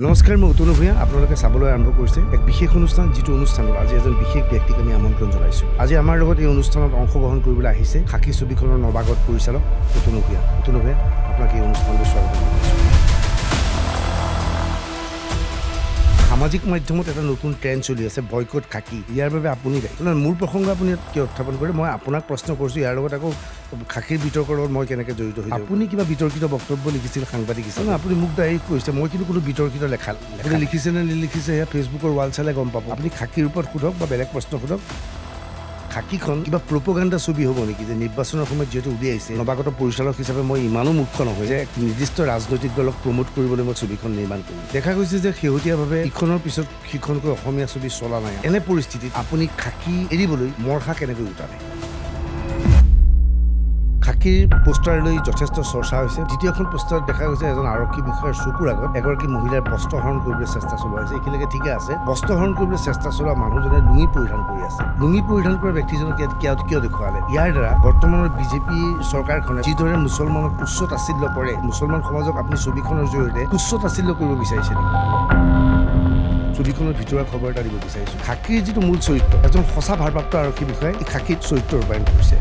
নমস্কাৰ, মই অতুল ভূঞা। আপোনালোকে চাবলৈ আৰম্ভ কৰিছে এক বিশেষ অনুষ্ঠান, যিটো অনুষ্ঠানত আজি এজন বিশেষ ব্যক্তিক আমি আমন্ত্ৰণ জনাইছোঁ। আজি আমাৰ লগত এই অনুষ্ঠানত অংশগ্ৰহণ কৰিবলৈ আহিছে খাকী ছবিখনৰ নৱাগত পৰিচালক অতুল ভূঞা। অতুল ভূঞা, আপোনাক এই অনুষ্ঠানলৈ স্বাগতম জনাইছোঁ। সামাজিক মাধ্যমত এটা নতুন ট্ৰেণ্ড চলি আছে, বয়কট খাকী। ইয়াৰ বাবে আপুনি দায়ী। মোৰ প্ৰসংগ আপুনি ইয়াত কিয় উত্থাপন কৰে? মই আপোনাক প্ৰশ্ন কৰিছোঁ, ইয়াৰ লগত আকৌ খাকীৰ বিতৰ্কৰ লগত মই কেনেকৈ জড়িত হৈছোঁ? আপুনি কিবা বিতৰ্কিত বক্তব্য লিখিছিল সাংবাদিক হিচাপে? আপুনি মোক ডাইৰেক্ট কৈছে, মই কিন্তু কোনো বিতৰ্কিত আপুনি লিখিছে নে নিলিখিছে সেয়া ফেচবুকৰ ৱাল চালে গম পাব। আপুনি খাকীৰ ওপৰত সোধক বা বেলেগ প্ৰশ্ন সোধক। খাকীখন কিবা প্ৰপোগাণ্ডা ছবি হ'ব নেকি, যে নিৰ্বাচনৰ সময়ত যিহেতু উলিয়াইছে, নৱাগত পৰিচালক হিচাপে মই ইমানো মুখ্য নহয় যে এক নিৰ্দিষ্ট ৰাজনৈতিক দলক প্ৰমোট কৰিবলৈ মই ছবিখন নিৰ্মাণ কৰিম। দেখা গৈছে যে শেহতীয়াভাৱে ইখনৰ পিছত সিখনকৈ অসমীয়া ছবি চলা নাই। এনে পৰিস্থিতিত আপুনি খাকী এৰিবলৈ মৰখা কেনেকৈ উঠালে? খাকীৰ পোষ্টাৰলৈ যথেষ্ট চৰ্চা হৈছে। দ্বিতীয়খন পোষ্টাৰত দেখা গৈছে এজন আৰক্ষী বিষয়াৰ চকুৰ আগত এগৰাকী মহিলাৰ বস্ত্ৰহৰণ কৰিবলৈ চেষ্টা চলোৱা হৈছে। এইখিনিলৈকে ঠিকে আছে। বস্ত্ৰহৰণ কৰিবলৈ চেষ্টা চলোৱা মানুহজনে লুঙি পৰিধান কৰি আছে। লুঙি পৰিধান কৰা ব্যক্তিজনক ইয়াত কিয় দেখুৱালে? ইয়াৰ দ্বাৰা বৰ্তমানৰ বিজেপি চৰকাৰখনে যিদৰে মুছলমানক তুচ্ছ তাচ্ছিল্য কৰে, মুছলমান সমাজক আপুনি ছবিখনৰ জৰিয়তে তুচ্ছ তাচ্ছিল্য কৰিব বিচাৰিছে নেকি? ছবিখনৰ ভিতৰুৱা খবৰ এটা দিব বিচাৰিছোঁ। খাকীৰ যিটো মূল চৰিত্ৰ, এজন সঁচা ভাৰপ্ৰাপ্ত আৰক্ষী বিষয়াই এই খাকীত চৰিত্ৰ ৰূপায়ণ কৰিছে।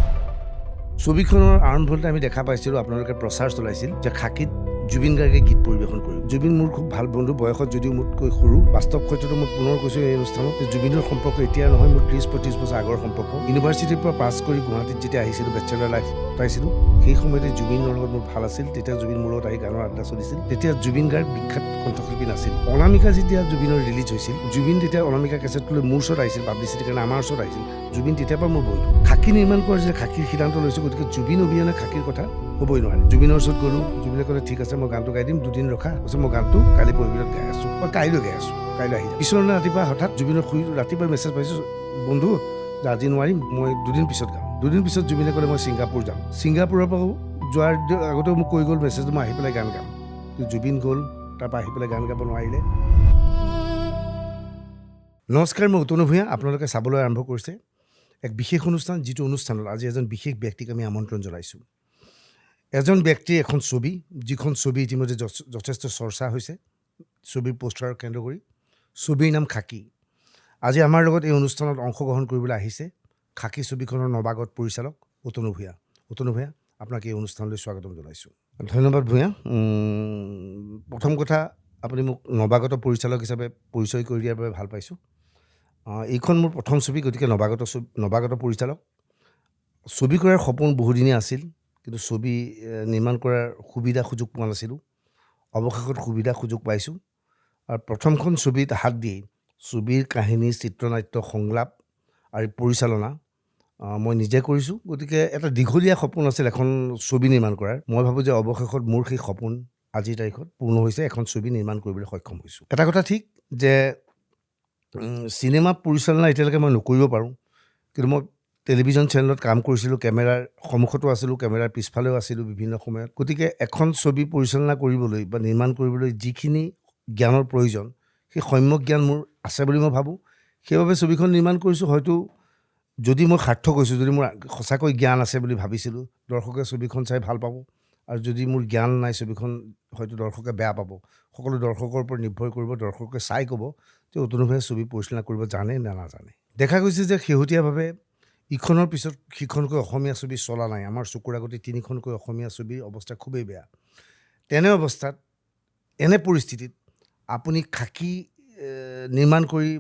ছবিখনৰ আৰম্ভণিতে আমি দেখা পাইছিলোঁ, আপোনালোকে প্ৰচাৰ চলাইছিল যে খাকীত জুবিন গাৰ্গে গীত পৰিৱেশন কৰিব। জুবিন মোৰ খুব ভাল বন্ধু, বয়সত যদিও মোতকৈ সৰু। বাস্তৱ সত্যটো মই পুনৰ কৈছোঁ এই অনুষ্ঠানত যে জুবিনৰ সম্পৰ্ক এতিয়া নহয়, মোৰ 30-35 বছৰ আগৰ সম্পৰ্ক। ইউনিভাৰ্চিটিৰ পৰা পাছ কৰি গুৱাহাটীত যেতিয়া আহিছিলোঁ, বেচেলাৰ লাইফ পাইছিলোঁ, সেই সময়তে জুবিনৰ লগত মোৰ ভাল আছিল। তেতিয়া জুবিন মোৰ লগত আহি গানৰ আড্ডা চলিছিল। তেতিয়া জুবিন গাৰ্গ বিখ্যাত কণ্ঠশিল্পী নাছিল। অনামিকা যেতিয়া জুবিনৰ ৰিলিজ হৈছিল, জুবিন তেতিয়া অনামিকা কেছেটটো লৈ মোৰ ওচৰত আহিছিল, পাব্লিচিটিৰ কাৰণে আমাৰ ওচৰত আহিছিল। জুবিন তেতিয়াৰ পৰা মোৰ বন্ধু। খাকী নিৰ্মাণ কৰা যে খাকীৰ সিদ্ধান্ত লৈছোঁ, গতিকে জুবিন অবিহনে খাকীৰ কথা হ'বই নোৱাৰে। জুবিনৰ ওচৰত গ'লোঁ, জুবিনে ক'লে ঠিক আছে মই গানটো গাই দিম, 2 দিন ৰখা। কৈছে মই গানটো কালি পৰহিলৈ গাই আছোঁ, মই কাইলৈ গাই আছোঁ, কাইলৈ আহি যাম। পিছদিনা ৰাতিপুৱা হঠাৎ জুবিনৰ ৰাতিপুৱা মেছেজ পাইছোঁ, বন্ধু আজি নোৱাৰিম, মই 2 দিন পিছত গাম। 2 দিন পিছত জুবিনে ক'লে মই ছিংগাপুৰ যাম। ছিংগাপুৰৰ পৰা যোৱাৰ আগতেও মোক কৈ গ'ল মেছেজটো, মই আহি পেলাই গান গাম। কিন্তু জুবিন গ'ল, তাৰপৰা আহি পেলাই গান গাব নোৱাৰিলে। নমস্কাৰ, মই অতুল ভূঞা। আপোনালোকে চাবলৈ আৰম্ভ কৰিছে এক বিশেষ অনুষ্ঠান, যিটো অনুষ্ঠানত আজি এজন বিশেষ ব্যক্তিক আমি আমন্ত্ৰণ জনাইছোঁ। এজন ব্যক্তিৰ এখন ছবি, যিখন ছবি ইতিমধ্যে যথেষ্ট চৰ্চা হৈছে, ছবিৰ পোষ্টাৰক কেন্দ্ৰ কৰি। ছবিৰ নাম খাকী। আজি আমাৰ লগত এই অনুষ্ঠানত অংশগ্ৰহণ কৰিবলৈ আহিছে খাকী ছবিখনৰ নৱাগত পৰিচালক অতুল ভূঞা। অতুল ভূঞা, আপোনাক এই অনুষ্ঠানলৈ স্বাগতম জনাইছোঁ। ধন্যবাদ ভূঞা। প্ৰথম কথা, আপুনি মোক নৱাগত পৰিচালক হিচাপে পৰিচয় কৰি দিয়াৰ বাবে ভাল পাইছোঁ। এইখন মোৰ প্ৰথম ছবি, গতিকে নৱাগত পৰিচালক। ছবি কৰাৰ সপোন বহুদিনীয়া আছিল, কিন্তু ছবি নিৰ্মাণ কৰাৰ সুযোগ পোৱা নাছিলোঁ। অৱশেষত সুযোগ পাইছোঁ। আৰু প্ৰথমখন ছবিত হাত দিয়ে ছবিৰ কাহিনী, চিত্ৰনাট্য, সংলাপ আৰু পৰিচালনা মই নিজে কৰিছোঁ। গতিকে এটা দীঘলীয়া সপোন আছিল এখন ছবি নিৰ্মাণ কৰাৰ। মই ভাবোঁ যে অৱশেষত মোৰ সেই সপোন আজিৰ তাৰিখত পূৰ্ণ হৈছে, এখন ছবি নিৰ্মাণ কৰিবলৈ সক্ষম হৈছোঁ। এটা কথা ঠিক যে চিনেমা পৰিচালনা এতিয়ালৈকে মই নকৰিব পাৰোঁ, কিন্তু মই টেলিভিশ্যন চেনেলত কাম কৰিছিলোঁ, কেমেৰাৰ সন্মুখতো আছিলোঁ, কেমেৰাৰ পিছফালেও আছিলোঁ বিভিন্ন সময়ত। গতিকে এখন ছবি পৰিচালনা কৰিবলৈ বা নিৰ্মাণ কৰিবলৈ যিখিনি জ্ঞানৰ প্ৰয়োজন, সেই সম্যক জ্ঞান মোৰ আছে বুলি মই ভাবোঁ। সেইবাবে ছবিখন নিৰ্মাণ কৰিছোঁ। হয়তো যদি মই সাৰ্থক হৈছোঁ, যদি মোৰ সঁচাকৈ জ্ঞান আছে বুলি ভাবিছিলোঁ, দৰ্শকে ছবিখন চাই ভাল পাব। আৰু যদি মোৰ জ্ঞান নাই, ছবিখন হয়তো দৰ্শকে বেয়া পাব। সকলো দৰ্শকৰ ওপৰত নিৰ্ভৰ কৰিব। দৰ্শকে চাই ক'ব যে অতুল ভূঞাই ছবি পৰিচালনা কৰিব জানে নে নাজানে। দেখা গৈছে যে শেহতীয়াভাৱে ইখনৰ পিছত সিখনকৈ অসমীয়া ছবি চলা নাই। আমাৰ চকুৰ আগতে 3খনকৈ অসমীয়া ছবিৰ অৱস্থা খুবেই বেয়া। তেনে অৱস্থাত, এনে পৰিস্থিতিত আপুনি খাকী নিৰ্মাণ কৰি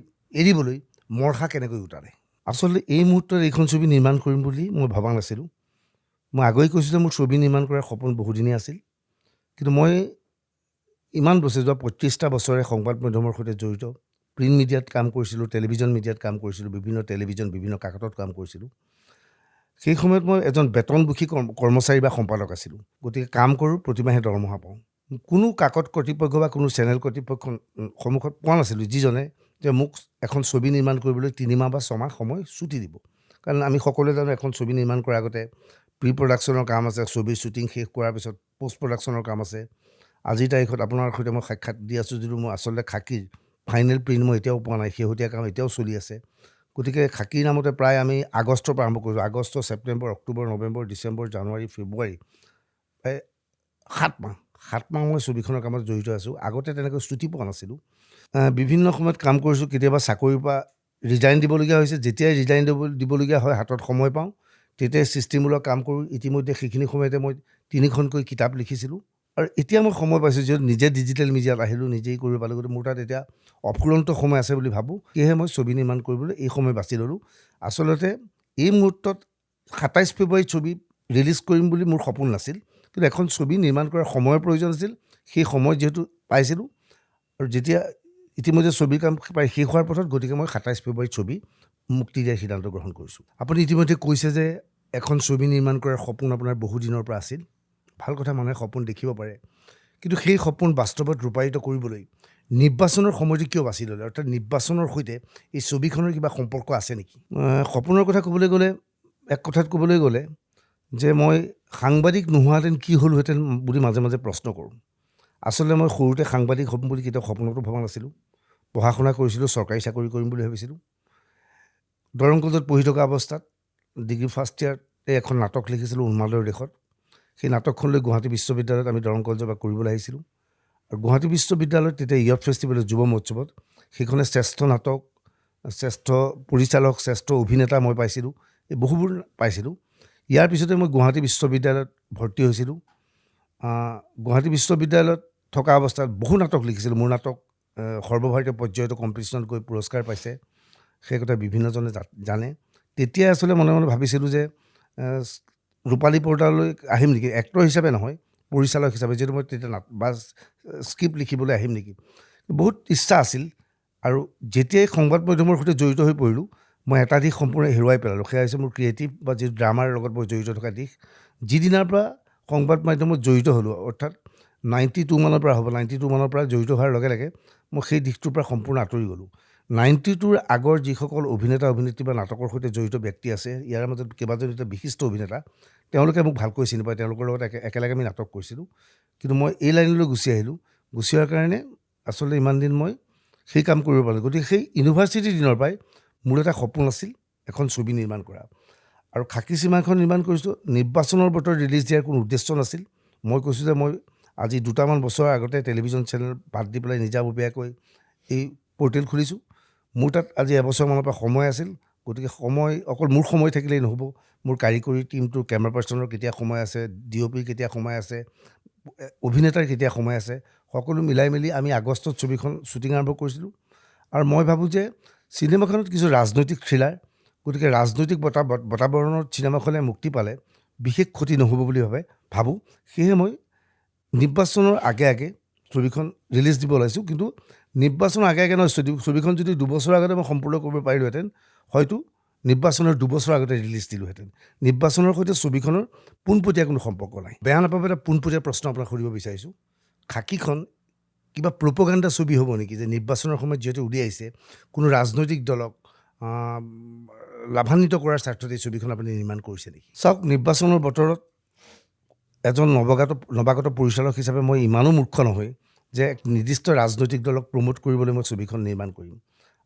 এৰিবলৈ মৰখা কেনেকৈ উঠালে? আচলতে এই মুহূৰ্তত এইখন ছবি নিৰ্মাণ কৰিম বুলি মই ভবা নাছিলোঁ। মই আগেয়ে কৈছোঁ যে মোৰ ছবি নিৰ্মাণ কৰাৰ সপোন বহুদিনীয়া আছিল, কিন্তু মই ইমান বছৰ, যোৱা 35টা বছৰে সংবাদ মাধ্যমৰ সৈতে জড়িত। প্ৰিণ্ট মিডিয়াত কাম কৰিছিলোঁ, টেলিভিশ্যন মিডিয়াত কাম কৰিছিলোঁ, বিভিন্ন কাকতত কাম কৰিছিলোঁ। সেই সময়ত মই এজন বেতনমুখী কৰ্মচাৰী বা সম্পাদক আছিলোঁ। গতিকে কাম কৰোঁ, প্ৰতিমাহে দৰমহা পাওঁ। কোনো কাকত কৰ্তৃপক্ষ বা কোনো চেনেল কৰ্তৃপক্ষৰ সন্মুখত পোৱা নাছিলোঁ যিজনে যে মোক এখন ছবি নিৰ্মাণ কৰিবলৈ 3 মাহ বা 6 মাহ সময় ছুটি দিব। কাৰণ আমি সকলোৱে জানো এখন ছবি নিৰ্মাণ কৰাৰ আগতে প্ৰি প্ৰডাকশ্যনৰ কাম আছে, ছবিৰ শ্বুটিং শেষ কৰাৰ পিছত পষ্ট প্ৰডাকশ্যনৰ কাম আছে। আজিৰ তাৰিখত আপোনাৰ সৈতে মই সাক্ষাৎ দি আছোঁ যদিও মই আচলতে খাকীৰ ফাইনেল প্ৰিণ্ট মই এতিয়াও পোৱা নাই। শেহতীয়া কাম এতিয়াও চলি আছে। গতিকে খাকীৰ নামতে প্ৰায় আমি আগষ্টৰ পৰা আৰম্ভ কৰিছোঁ। আগষ্ট, ছেপ্টেম্বৰ, অক্টোবৰ, নৱেম্বৰ, ডিচেম্বৰ, জানুৱাৰী, ফেব্ৰুৱাৰী, প্ৰায় 7 মাহ 7 মাহ মই ছবিখনৰ কামত জড়িত আছোঁ। আগতে তেনেকৈ শ্ৰুতি পোৱা নাছিলোঁ। বিভিন্ন সময়ত কাম কৰিছোঁ। কেতিয়াবা চাকৰিৰ পৰা ৰিজাইন দিবলগীয়া হৈছে। যেতিয়াই ৰিজাইন দিবলগীয়া হয়, হাতত সময় পাওঁ, তেতিয়াই সৃষ্টিমূলক কাম কৰোঁ। ইতিমধ্যে সেইখিনি সময়তে মই 3খনকৈ কিতাপ লিখিছিলোঁ। আৰু এতিয়া মই সময় পাইছোঁ, যিহেতু নিজে ডিজিটেল মিডিয়াত আহিলোঁ, নিজেই কৰিব পালোঁ। গতিকে মোৰ তাত এতিয়া অফুৰন্ত সময় আছে বুলি ভাবোঁ। সেয়েহে মই ছবি নিৰ্মাণ কৰিবলৈ এই সময় বাছি ল'লোঁ। আচলতে এই মুহূৰ্তত 27 ফেব্ৰুৱাৰীত ছবি ৰিলিজ কৰিম বুলি মোৰ সপোন নাছিল। কিন্তু এখন ছবি নিৰ্মাণ কৰাৰ সময়ৰ প্ৰয়োজন আছিল। সেই সময় যিহেতু পাইছিলোঁ, আৰু যেতিয়া ইতিমধ্যে ছবিৰ কাম প্ৰায় শেষ হোৱাৰ পথত, গতিকে মই 27 ফেব্ৰুৱাৰীত ছবি মুক্তি দিয়াৰ সিদ্ধান্ত গ্ৰহণ কৰিছোঁ। আপুনি ইতিমধ্যে কৈছে যে এখন ছবি নিৰ্মাণ কৰাৰ সপোন আপোনাৰ বহু দিনৰ পৰা আছিল। ভাল কথা, মানুহে সপোন দেখিব পাৰে। কিন্তু সেই সপোন বাস্তৱত ৰূপায়িত কৰিবলৈ নিৰ্বাচনৰ সময়টো কিয় বাছি ল'লে? অৰ্থাৎ নিৰ্বাচনৰ সৈতে এই ছবিখনৰ কিবা সম্পৰ্ক আছে নেকি? সপোনৰ কথা ক'বলৈ গ'লে, এক কথাত ক'বলৈ গ'লে যে মই সাংবাদিক নোহোৱাহেঁতেন কি হ'লোহেঁতেন বুলি মাজে মাজে প্ৰশ্ন কৰোঁ। আচলতে মই সৰুতে সাংবাদিক হ'ম বুলি কেতিয়াও সপোনতো ভবা নাছিলোঁ। পঢ়া শুনা কৰিছিলোঁ, চৰকাৰী চাকৰি কৰিম বুলি ভাবিছিলোঁ। দৰং কলেজত পঢ়ি থকা অৱস্থাত ডিগ্ৰী ফাৰ্ষ্ট ইয়াৰতে এখন নাটক লিখিছিলোঁ, উন্মাদৰ দেশত। সেই নাটকখন লৈ গুৱাহাটী বিশ্ববিদ্যালয়ত আমি দৰং কলেজৰ পৰা কৰিবলৈ আহিছিলোঁ। আৰু গুৱাহাটী বিশ্ববিদ্যালয়ত তেতিয়া ইয়থ ফেষ্টিভেলৰ যুৱ মহোৎসৱত সেইখনে শ্ৰেষ্ঠ নাটক, শ্ৰেষ্ঠ পৰিচালক, শ্ৰেষ্ঠ অভিনেতা মই পাইছিলোঁ। এই বহুবোৰ পাইছিলোঁ। ইয়াৰ পিছতে মই গুৱাহাটী বিশ্ববিদ্যালয়ত ভৰ্তি হৈছিলোঁ। গুৱাহাটী বিশ্ববিদ্যালয়ত থকা অৱস্থাত বহু নাটক লিখিছিলোঁ। মোৰ নাটক সৰ্বভাৰতীয় পৰ্যায়তো কম্পিটিশ্যনত গৈ পুৰস্কাৰ পাইছে। সেই কথা বিভিন্নজনে জানে। তেতিয়াই আচলতে মনে মনে ভাবিছিলোঁ যে ৰূপালী পৰ্দালৈ আহিম নেকি, এক্টৰ হিচাপে নহয়, পৰিচালক হিচাপে, যিহেতু মই তেতিয়া বা স্ক্ৰিপ্ট লিখিবলৈ আহিম নেকি, বহুত ইচ্ছা আছিল। আৰু যেতিয়াই সংবাদ মাধ্যমৰ সৈতে জড়িত হৈ পৰিলোঁ, মই এটা দিশ সম্পূৰ্ণ হেৰুৱাই পেলালোঁ। সেয়া হৈছে মোৰ ক্ৰিয়েটিভ বা যি ড্ৰামাৰ লগত মই জড়িত থকা দিশ। যিদিনাৰ পৰা সংবাদ মাধ্যমত জড়িত হ'লোঁ, অৰ্থাৎ 92 মানৰ পৰা হ'ব, 92 মানৰ পৰা জড়িত হোৱাৰ লগে লগে মই সেই দিশটোৰ পৰা সম্পূৰ্ণ আঁতৰি গ'লোঁ। 92ৰ আগৰ যিসকল অভিনেতা অভিনেত্ৰী বা নাটকৰ সৈতে জড়িত ব্যক্তি আছে, ইয়াৰ মাজত কেইবাজনো এতিয়া বিশিষ্ট অভিনেতা, তেওঁলোকে মোক ভালকৈ চিনি পায়। তেওঁলোকৰ লগত একেলগে আমি নাটক কৰিছিলোঁ। কিন্তু মই এই লাইনলৈ গুচি আহিলোঁ। গুচি অহাৰ কাৰণে আচলতে ইমান দিন মই সেই কাম কৰিব পাৰিলোঁ। গতিকে সেই ইউনিভাৰ্চিটিৰ দিনৰ পৰাই মোৰ এটা সপোন আছিল এখন ছবি নিৰ্মাণ কৰা। আৰু খাকী চিমাখন নিৰ্মাণ কৰিছোঁ। নিৰ্বাচনৰ বতৰত ৰিলিজ দিয়াৰ কোনো উদ্দেশ্য নাছিল। মই কৈছোঁ যে মই আজি 2টামান বছৰৰ আগতে টেলিভিশ্যন চেনেল বাদ দি পেলাই নিজাববীয়াকৈ এই পৰ্টেল খুলিছোঁ। মোৰ তাত আজি এবছৰমানৰ পৰা সময় আছিল। গতিকে সময় অকল মোৰ সময় থাকিলেই নহ'ব। মোৰ কাৰিকৰী টীমটোৰ কেমেৰা পাৰ্চনৰ কেতিয়া সময় আছে, DOPৰ কেতিয়া সময় আছে, অভিনেতাৰ কেতিয়া সময় আছে, সকলো মিলাই মেলি আমি আগষ্টত ছবিখন শ্বুটিং আৰম্ভ কৰিছিলোঁ। আৰু মই ভাবোঁ যে চিনেমাখনত কিছু ৰাজনৈতিক থ্ৰিলাৰ, গতিকে ৰাজনৈতিক বাতাবৰণত চিনেমাখনে মুক্তি পালে বিশেষ ক্ষতি নহ'ব বুলি ভাবোঁ। সেয়েহে মই নিৰ্বাচনৰ আগে আগে ছবিখন ৰিলিজ দিব ওলাইছোঁ। কিন্তু নিৰ্বাচনৰ আগে আগে নহয়, ছবিখন যদি 2 বছৰৰ আগতে মই সম্পূৰ্ণ কৰিব পাৰিলোহেঁতেন, হয়তো নিৰ্বাচনৰ 2 বছৰ আগতে ৰিলিজ দিলোহেঁতেন। নিৰ্বাচনৰ সৈতে ছবিখনৰ পোনপটীয়া কোনো সম্পৰ্ক নাই। বেয়া নাপাব, এটা পোনপটীয়া প্ৰশ্ন আপোনাক সুধিব বিচাৰিছোঁ। খাকীখন কিবা প্ৰপোগাণ্ডা ছবি হ'ব নেকি, যে নিৰ্বাচনৰ সময়ত যিহেতু উলিয়াইছে, কোনো ৰাজনৈতিক দলক লাভান্বিত কৰাৰ স্বাৰ্থত এই ছবিখন আপুনি নিৰ্মাণ কৰিছে নেকি? চাওক, নিৰ্বাচনৰ বতৰত এজন নৱাগত পৰিচালক হিচাপে মই ইমানো মূৰ্খ নহয় যে এক নিৰ্দিষ্ট ৰাজনৈতিক দলক প্ৰমোট কৰিবলৈ মই ছবিখন নিৰ্মাণ কৰিম।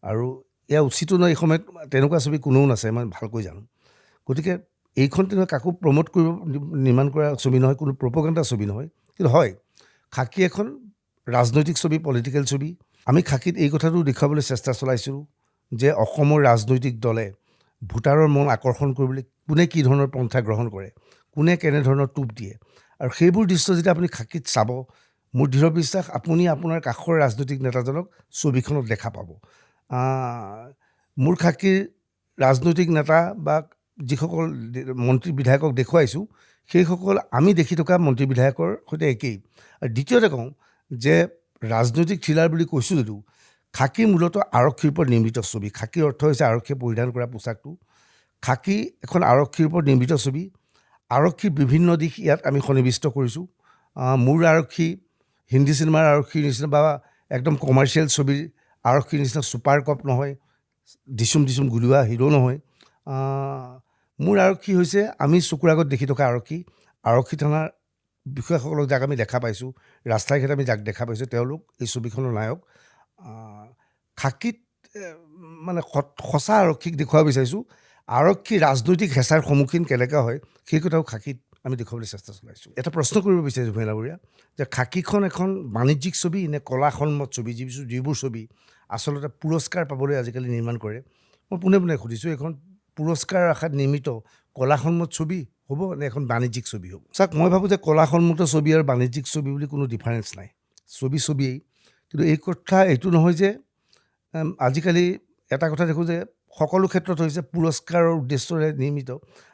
আৰু এয়া উচিতো নহয়। এই সময়ত তেনেকুৱা ছবি কোনেও নাচায়, মই ভালকৈ জানো। গতিকে এইখন তেনেকুৱা কাকো প্ৰমোট কৰিব নিৰ্মাণ কৰা ছবি নহয়, কোনো প্ৰপোগাণ্ডা ছবি নহয়। কিন্তু হয়, খাকী এখন ৰাজনৈতিক ছবি, পলিটিকেল ছবি। আমি খাকীত এই কথাটো দেখুৱাবলৈ চেষ্টা চলাইছিলোঁ যে অসমৰ ৰাজনৈতিক দলে ভোটাৰৰ মন আকৰ্ষণ কৰিবলৈ কোনে কি ধৰণৰ পন্থা গ্ৰহণ কৰে, কোনে কেনেধৰণৰ টোপ দিয়ে। আৰু সেইবোৰ দৃশ্য যেতিয়া আপুনি খাকীত চাব, মোৰ দৃঢ় বিশ্বাস আপুনি আপোনাৰ কাষৰ ৰাজনৈতিক নেতাজনক ছবিখনত দেখা পাব। মোৰ খাকীৰ ৰাজনৈতিক নেতা বা যিসকল মন্ত্ৰী বিধায়কক দেখুৱাইছোঁ, সেইসকল আমি দেখি থকা মন্ত্ৰী বিধায়কৰ সৈতে একেই। আৰু দ্বিতীয়তে কওঁ যে ৰাজনৈতিক থ্ৰিলাৰ বুলি কৈছোঁ যদিও, খাকী মূলতঃ আৰক্ষীৰ ওপৰত নিৰ্মিত ছবি। খাকীৰ অৰ্থ হৈছে আৰক্ষীয়ে পৰিধান কৰা পোচাকটো। খাকী এখন আৰক্ষীৰ ওপৰত নিৰ্মিত ছবি। আৰক্ষীৰ বিভিন্ন দিশ ইয়াত আমি সন্নিৱিষ্ট কৰিছোঁ। মোৰ আৰক্ষী হিন্দী চিনেমাৰ আৰক্ষীৰ নিচিনা বা একদম কমাৰ্চিয়েল ছবিৰ আৰক্ষীৰ নিচিনা ছুপাৰ কপ নহয়, দিচুম গুলীয়া হিৰো নহয়। মোৰ আৰক্ষী হৈছে আমি চকুৰ আগত দেখি থকা আৰক্ষী থানাৰ বিষয়াসকলক যাক আমি দেখা পাইছোঁ, ৰাস্তাই ঘাটে আমি যাক দেখা পাইছোঁ, তেওঁলোক এই ছবিখনৰ নায়ক। খাকীত মানে সঁচা আৰক্ষীক দেখুৱাব বিচাৰিছোঁ। আৰক্ষী ৰাজনৈতিক হেঁচাৰ সন্মুখীন কেনেকৈ হয় সেই কথাও খাকীত আমি দেখুৱাবলৈ চেষ্টা চলাইছোঁ। এটা প্ৰশ্ন কৰিব বিচাৰিছোঁ ভূঞা ডাঙৰীয়া যে খাকীখন এখন বাণিজ্যিক ছবি নে কলাসন্মত ছবি, যিবোৰ ছবি আচলতে পুৰস্কাৰ পাবলৈ আজিকালি নিৰ্মাণ কৰে। মই পোনে পোনে সুধিছোঁ, এখন পুৰস্কাৰ আশাত নিৰ্মিত কলাসন্মত ছবি হ'ব নে এখন বাণিজ্যিক ছবি হ'ব? চাওক, মই ভাবোঁ যে কলাসন্মত ছবি আৰু বাণিজ্যিক ছবি বুলি কোনো ডিফাৰেঞ্চ নাই। ছবিয়েই। কিন্তু এই কথা এইটো নহয় যে আজিকালি এটা কথা দেখোঁ যে সকলো ক্ষেত্ৰত হৈছে পুৰস্কাৰৰ উদ্দেশ্যৰে নিৰ্মিত।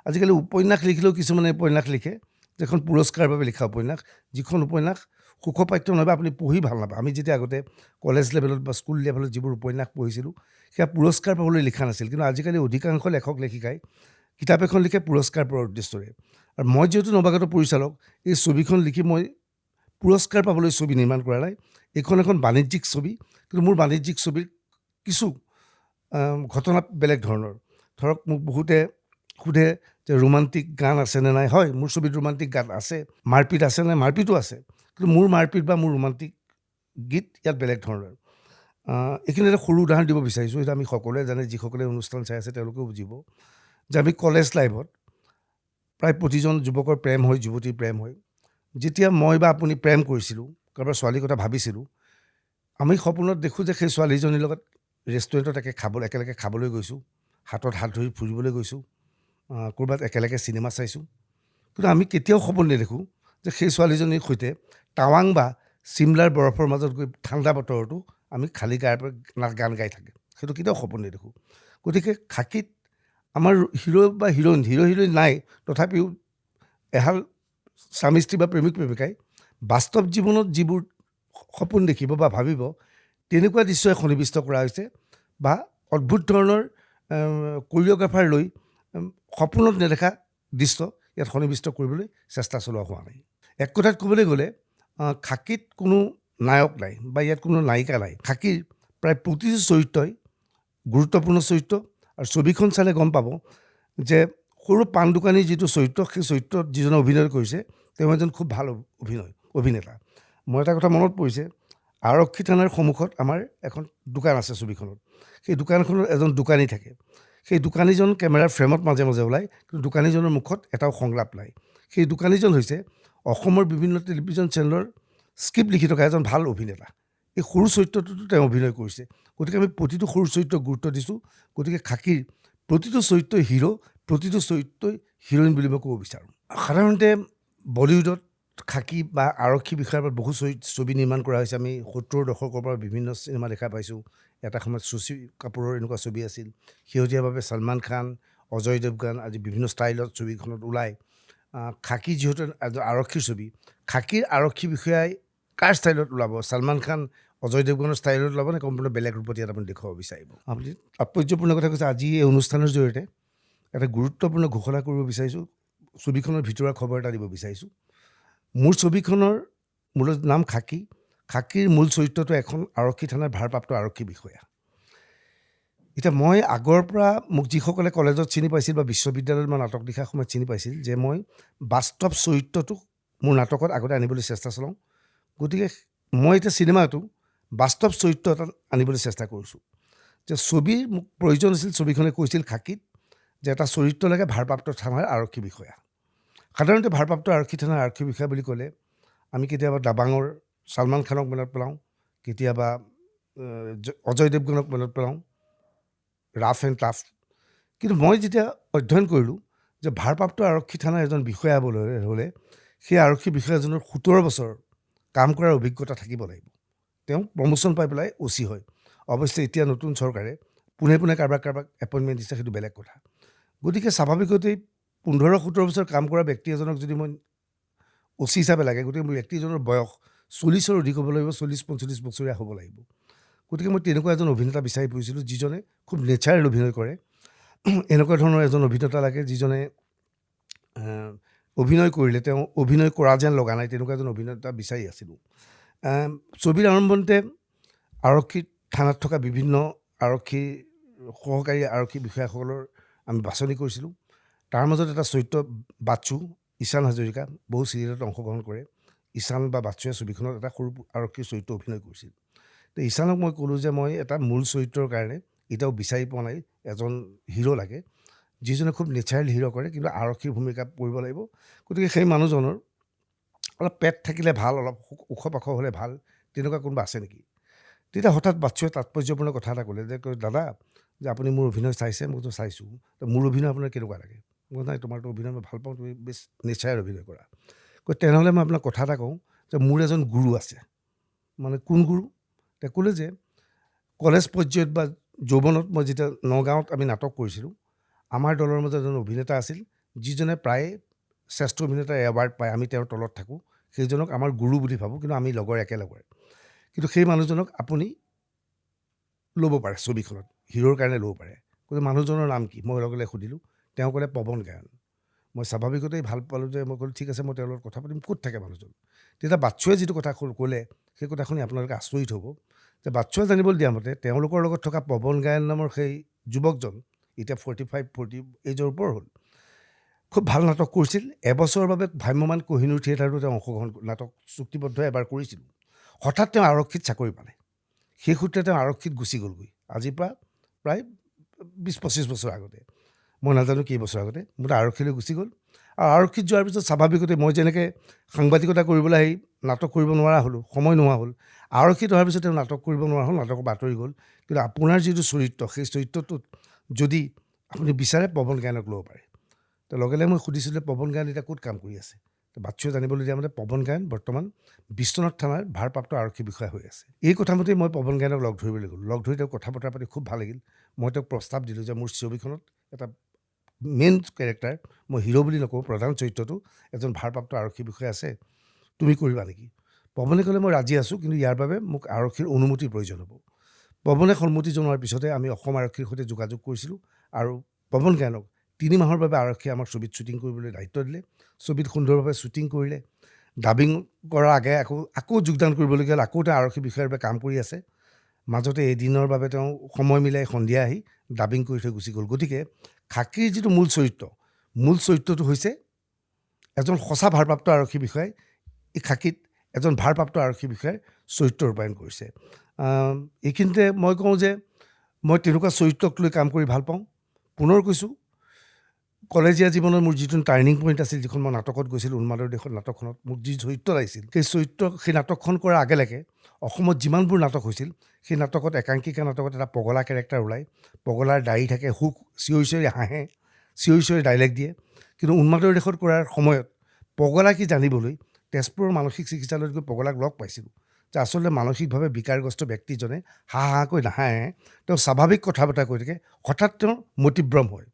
আজিকালি উপন্যাস লিখিলেও কিছুমানে উপন্যাস লিখে যিখন পুৰস্কাৰৰ বাবে লিখা উপন্যাস, যিখন উপন্যাস সুখপাঠ্য নহয় বা আপুনি পঢ়ি ভাল নাপায়। আমি যেতিয়া আগতে কলেজ লেভেলত বা স্কুল লেভেলত যিবোৰ উপন্যাস পঢ়িছিলোঁ, সেয়া পুৰস্কাৰ পাবলৈ লিখা নাছিল। কিন্তু আজিকালি অধিকাংশ লেখক লেখিকাই কিতাপ এখন লিখে পুৰস্কাৰ পোৱাৰ উদ্দেশ্যৰে। আৰু মই যিহেতু নৱাগত পৰিচালক, এই ছবিখন লিখি মই পুৰস্কাৰ পাবলৈ ছবি নিৰ্মাণ কৰা নাই। এইখন এখন বাণিজ্যিক ছবি, কিন্তু মোৰ বাণিজ্যিক ছবিৰ কিছু ঘটনা বেলেগ ধৰণৰ। ধৰক, মোক বহুতে সোধে যে ৰোমান্টিক গান আছেনে নাই। হয়, মোৰ ছবিত ৰোমান্টিক গান আছে। মাৰপিট আছে নাই? মাৰপিটো আছে। কিন্তু মোৰ মাৰপিট বা মোৰ ৰোমান্টিক গীত ইয়াত বেলেগ ধৰণৰ। এইখিনি এটা সৰু উদাহৰণ দিব বিচাৰিছোঁ। এইটো আমি সকলোৱে জানে, যিসকলে অনুষ্ঠান চাই আছে তেওঁলোকেও বুজিব যে আমি কলেজ লাইফত প্ৰায় প্ৰতিজন যুৱকৰ প্ৰেম হয়, যুৱতীৰ প্ৰেম হয়। যেতিয়া মই বা আপুনি প্ৰেম কৰিছিলোঁ, কাৰোবাৰ ছোৱালীৰ কথা ভাবিছিলোঁ, আমি সপোনত দেখোঁ যে সেই ছোৱালীজনীৰ লগত ৰেষ্টুৰেণ্টত একেলগে খাবলৈ গৈছোঁ, হাতত হাত ধৰি ফুৰিবলৈ গৈছোঁ, ক'ৰবাত একেলগে চিনেমা চাইছোঁ। কিন্তু আমি কেতিয়াও সপোন নেদেখোঁ যে সেই ছোৱালীজনীৰ সৈতে টাৱাং বা চিমলাৰ বৰফৰ মাজত গৈ ঠাণ্ডা বতৰতো আমি খালী গাৰ পৰা গান গাই থাকে। সেইটো কেতিয়াও সপোন নেদেখোঁ। গতিকে খাকীত আমাৰ হিৰো বা হিৰ'ইন নাই, তথাপিও এহাল স্বামী স্ত্ৰী বা প্ৰেমিক প্ৰেমিকাই বাস্তৱ জীৱনত যিবোৰ সপোন দেখিব বা ভাবিব, তেনেকুৱা দৃশ্যই সন্নিৱিষ্ট কৰা হৈছে বা অদ্ভুত ধৰণৰ কোৰিঅ'গ্ৰাফাৰ লৈ সপোনত নেদেখা দৃশ্য ইয়াত সন্নিৱিষ্ট কৰিবলৈ চেষ্টা চলোৱা হোৱা নাই। এক কথাত ক'বলৈ গ'লে খাকীত কোনো নায়ক নাই বা ইয়াত কোনো নায়িকা নাই। খাকীৰ প্ৰায় প্ৰতিটো চৰিত্ৰই গুৰুত্বপূৰ্ণ চৰিত্ৰ। আৰু ছবিখন চালে গম পাব যে সৰু পাণ দোকানীৰ যিটো চৰিত্ৰ, সেই চৰিত্ৰত যিজনে অভিনয় কৰিছে তেওঁ এজন খুব ভাল অভিনেতা। মই এটা কথা মনত পৰিছে, আৰক্ষী থানাৰ সন্মুখত আমাৰ এখন দোকান আছে ছবিখনত। সেই দোকানখনত এজন দোকানী থাকে। সেই দোকানীজন কেমেৰাৰ ফ্ৰেমত মাজে মাজে ওলায়, কিন্তু দোকানীজনৰ মুখত এটাও সংলাপ নাই। সেই দোকানীজন হৈছে অসমৰ বিভিন্ন টেলিভিছন চেনেলৰ স্ক্ৰিপ্ট লিখি থকা এজন ভাল অভিনেতা। এই সৰু চৰিত্ৰটোতো তেওঁ অভিনয় কৰিছে। গতিকে আমি প্ৰতিটো সৰু চৰিত্ৰক গুৰুত্ব দিছোঁ। গতিকে খাকীৰ প্ৰতিটো চৰিত্ৰই হিৰ', প্ৰতিটো চৰিত্ৰই হিৰ'ইন বুলি মই ক'ব বিচাৰোঁ। সাধাৰণতে বলিউডত খাকী বা আৰক্ষী বিষয়াৰ পৰা বহু ছবি নিৰ্মাণ কৰা হৈছে। আমি 70ৰ দশকৰ পৰা বিভিন্ন চিনেমা দেখা পাইছোঁ। এটা সময়ত শশী কাপুৰৰ এনেকুৱা ছবি আছিল। শেহতীয়াভাৱে সলমান খান, অজয় দেৱগান আজি বিভিন্ন ষ্টাইলত ছবিখনত ওলায়। খাকী যিহেতু আৰক্ষীৰ ছবি, খাকীৰ আৰক্ষী বিষয়াই কাৰ ষ্টাইলত ওলাব? সলমান খান, অজয় দেৱগানৰ ষ্টাইলত ওলাব নে সম্পূৰ্ণ বেলেগ ৰূপত ইয়াত আপুনি দেখুৱাব বিচাৰিব? আপুনি তাৎপৰ্যপূৰ্ণ কথা কৈছে। আজি এই অনুষ্ঠানৰ জৰিয়তে এটা গুৰুত্বপূৰ্ণ ঘোষণা কৰিব বিচাৰিছোঁ। ছবিখনৰ ভিতৰুৱা খবৰ এটা দিব বিচাৰিছোঁ। মোৰ ছবিখনৰ মূল নাম খাকী। খাকীৰ মূল চৰিত্ৰটো এখন আৰক্ষী থানাৰ ভাৰপ্ৰাপ্ত আৰক্ষী বিষয়া। এতিয়া মই আগৰ পৰা মোক যিসকলে কলেজত চিনি পাইছিল বা বিশ্ববিদ্যালয়ত মই নাটক লিখাৰ সময়ত চিনি পাইছিল যে মই বাস্তৱ চৰিত্ৰটোক মোৰ নাটকত আগতে আনিবলৈ চেষ্টা চলাওঁ। গতিকে মই এতিয়া চিনেমাটো বাস্তৱ চৰিত্ৰ এটা আনিবলৈ চেষ্টা কৰিছোঁ। যে ছবিৰ মোক প্ৰয়োজন আছিল, ছবিখনে কৈছিল খাকীত যে এটা চৰিত্ৰ লাগে ভাৰপ্ৰাপ্ত থানাৰ আৰক্ষী বিষয়া। সাধাৰণতে ভাৰপ্ৰাপ্ত আৰক্ষী থানাৰ আৰক্ষী বিষয়া বুলি ক'লে আমি কেতিয়াবা দাবাঙৰ সলমান খানক মনত পেলাওঁ, কেতিয়াবা অজয় দেৱগানক মনত পেলাওঁ, ৰাফ এণ্ড টাফ। কিন্তু মই যেতিয়া অধ্যয়ন কৰিলোঁ যে ভাৰপ্ৰাপ্ত আৰক্ষী থানাৰ এজন বিষয়া হ'লে সেই আৰক্ষী বিষয়াজনৰ 17 বছৰ কাম কৰাৰ অভিজ্ঞতা থাকিব লাগিব। তেওঁ প্ৰমোশ্যন পাই পেলাই OC হয়। অৱশ্যে এতিয়া নতুন চৰকাৰে পোনে পোনে কাৰোবাক এপইণ্টমেণ্ট দিছে, সেইটো বেলেগ কথা। গতিকে স্বাভাৱিকতেই 15-17 বছৰ কাম কৰা ব্যক্তি এজনক যদি মই OC হিচাপে লাগে, গতিকে মোৰ ব্যক্তিজনৰ বয়স 40ৰ অধিক হ'ব লাগিব, 40-45 বছৰীয়া হ'ব লাগিব। গতিকে মই তেনেকুৱা এজন অভিনেতা বিচাৰি ফুৰিছিলোঁ যিজনে খুব নেচাৰেল অভিনয় কৰে। এনেকুৱা ধৰণৰ এজন অভিনেতা লাগে যিজনে অভিনয় কৰিলে তেওঁ অভিনয় কৰা যেন লগা নাই, তেনেকুৱা এজন অভিনেতা বিচাৰি আছিলোঁ। ছবিৰ আৰম্ভণিতে আৰক্ষী থানাত থকা বিভিন্ন সহকাৰী আৰক্ষী বিষয়াসকলৰ আমি বাছনি কৰিছিলোঁ। তাৰ মাজত এটা চৰিত্ৰ বাচ্চু, ঈশান হাজৰিকা, বহু চিৰিয়েলত অংশগ্ৰহণ কৰে। ঈশান বা বাচ্চুৱে ছবিখনত এটা সৰু আৰক্ষীৰ চৰিত্ৰ অভিনয় কৰিছিল। তো ঈশানক মই ক'লোঁ যে মই এটা মূল চৰিত্ৰৰ কাৰণে এতিয়াও বিচাৰি পোৱা নাই এজন হিৰ' লাগে যিজনে খুব নেচাৰেল হিৰ' কৰে কিন্তু আৰক্ষীৰ ভূমিকা কৰিব লাগিব গতিকে সেই মানুহজনৰ অলপ পেট থাকিলে ভাল অলপ ওখ পাখ হ'লে ভাল তেনেকুৱা কোনোবা আছে নেকি তেতিয়া হঠাৎ বাচ্চুৱে তাৎপৰ্যপূৰ্ণ কথা এটা ক'লে যে দাদা যে আপুনি মোৰ অভিনয় চাইছে মইতো চাইছোঁ মোৰ অভিনয় আপোনাৰ কেনেকুৱা লাগে মই নাই তোমাৰতো অভিনয় মই ভাল পাওঁ তুমি বেছ নেচাৰেল অভিনয় কৰা তেনেহ'লে মই আপোনাক কথা এটা কওঁ যে মোৰ এজন গুৰু আছে মানে কোন গুৰু তেওঁ ক'লে যে কলেজ পৰ্যায়ত বা যৌৱনত মই যেতিয়া নগাঁৱত আমি নাটক কৰিছিলোঁ আমাৰ দলৰ মাজত এজন অভিনেতা আছিল যিজনে প্ৰায় শ্ৰেষ্ঠ অভিনেতাৰ এৱাৰ্ড পায় আমি তেওঁৰ তলত থাকোঁ সেইজনক আমাৰ গুৰু বুলি ভাবোঁ কিন্তু আমি লগৰ একেলগৰে কিন্তু সেই মানুহজনক আপুনি ল'ব পাৰে ছবিখনত হিৰোৰ কাৰণে ল'ব পাৰে গতিকে মানুহজনৰ নাম কি মই লগে লগে সুধিলোঁ তেওঁ ক'লে পৱন গায়ন মই স্বাভাৱিকতেই ভাল পালোঁ যে মই ক'লোঁ ঠিক আছে মই তেওঁৰ লগত কথা পাতিম ক'ত থাকে মানুহজন তেতিয়া বাচ্চুৱে যিটো কথা ক'লে সেই কথা শুনি আপোনালোকে আচৰিত হ'ব যে বাচ্চুৱে জানিবলৈ দিয়া মতে তেওঁলোকৰ লগত থকা পৱন গায়ন নামৰ সেই যুৱকজন এতিয়া 45-40 এইজৰ ওপৰ হ'ল খুব ভাল নাটক কৰিছিল এবছৰৰ বাবে ভ্ৰাম্যমান কোহিনুৰ থিয়েটাৰতো তেওঁ অংশগ্ৰহণ নাটক চুক্তিবদ্ধ এবাৰ কৰিছিল হঠাৎ তেওঁ আৰক্ষীত চাকৰি পালে সেই সূত্ৰে তেওঁ আৰক্ষীত গুচি গ'লগৈ আজিৰ পৰা প্ৰায় 20-25 বছৰ আগতে মই নাজানো কেইবছৰ আগতে মোৰ আৰক্ষীলৈ গুচি গ'ল আৰু আৰক্ষীত যোৱাৰ পিছত স্বাভাৱিকতে মই যেনেকৈ সাংবাদিকতা কৰিবলৈ আহি নাটক কৰিব নোৱাৰা হ'লোঁ সময় নোহোৱা হ'ল আৰক্ষীত অহাৰ পিছত তেওঁ নাটক কৰিব নোৱাৰা হ'ল নাটকৰ বাতৰি গ'ল কিন্তু আপোনাৰ যিটো চৰিত্ৰ সেই চৰিত্ৰটোত যদি আপুনি বিচাৰে পৱন গায়নক ল'ব পাৰে তো লগে লগে মই সুধিছিলোঁ পৱন গায়ন এতিয়া ক'ত কাম কৰি আছে তো বাচ্চুৱে জানিবলৈ দিয়া মতে পৱন গায়ন বৰ্তমান বিশ্বনাথ থানাৰ ভাৰপ্ৰাপ্ত আৰক্ষী বিষয়া হৈ আছে এই কথামতেই মই পৱন গায়নক লগ ধৰিবলৈ গ'লোঁ লগ ধৰি তেওঁক কথা বতৰা পাতি খুব ভাল লাগিল মই তেওঁক প্ৰস্তাৱ দিলোঁ যে মোৰ ছবিখনত এটা মেইন কেৰেক্টাৰ মই হিৰ' বুলি নকওঁ প্ৰধান চৰিত্ৰটো এজন ভাৰপ্ৰাপ্ত আৰক্ষী বিষয়া আছে তুমি কৰিবা নেকি পৱনে ক'লে মই ৰাজি আছোঁ কিন্তু ইয়াৰ বাবে মোক আৰক্ষীৰ অনুমতিৰ প্ৰয়োজন হ'ব পৱনে সন্মতি জনোৱাৰ পিছতে আমি অসম আৰক্ষীৰ সৈতে যোগাযোগ কৰিছিলোঁ আৰু পৱন গায়নক 3 মাহৰ বাবে আৰক্ষীয়ে আমাক ছবিত শ্বুটিং কৰিবলৈ দায়িত্ব দিলে ছবিত সুন্দৰভাৱে শ্বুটিং কৰিলে ডাবিং কৰাৰ আগে আকৌ যোগদান কৰিবলগীয়া হ'ল আকৌ তেওঁ আৰক্ষী বিষয়াৰ বাবে কাম কৰি আছে মাজতে এদিনৰ বাবে তেওঁ সময় মিলাই সন্ধিয়া আহি ডাবিং কৰি থৈ গুচি গ'ল গতিকে খাকীৰ যিটো মূল চৰিত্ৰটো হৈছে এজন সঁচা ভাৰপ্ৰাপ্ত আৰক্ষী বিষয়াই এই খাকীত এজন ভাৰপ্ৰাপ্ত আৰক্ষী বিষয়াৰ চৰিত্ৰ ৰূপায়ণ কৰিছে এইখিনিতে মই কওঁ যে মই তেনেকুৱা চৰিত্ৰক লৈ কাম কৰি ভাল পাওঁ পুনৰ কৈছোঁ কলেজীয়া জীৱনৰ মোৰ যিটো টাৰ্ণিং পইণ্ট আছিল যিখন মই নাটকত গৈছিলোঁ উন্মাদৰ দেশত নাটকখনত মোক যি চৰিত্ৰ লাগিছিল সেই নাটকখন কৰাৰ আগেলৈকে অসমত যিমানবোৰ নাটক হৈছিল সেই নাটকত একাংকিকা নাটকত এটা পগলা কেৰেক্টাৰ ওলায় পগলাৰ দাড়ি থাকে হুক চিঞৰি চিঞৰি হাঁহে চিঞৰি চিঞৰি ডাইলেক্ট দিয়ে কিন্তু উন্মাদৰ দেশত কৰাৰ সময়ত পগলা কি জানিবলৈ তেজপুৰৰ মানসিক চিকিৎসালয়ত গৈ পগলাক লগ পাইছিলোঁ যে আচলতে মানসিকভাৱে বিকাৰগ্ৰস্ত ব্যক্তিজনে হাঁহাকৈ নাহাঁহে তেওঁ স্বাভাৱিক কথা বতৰা কৈ থাকে হঠাৎ তেওঁৰ মতিভ্ৰম হয়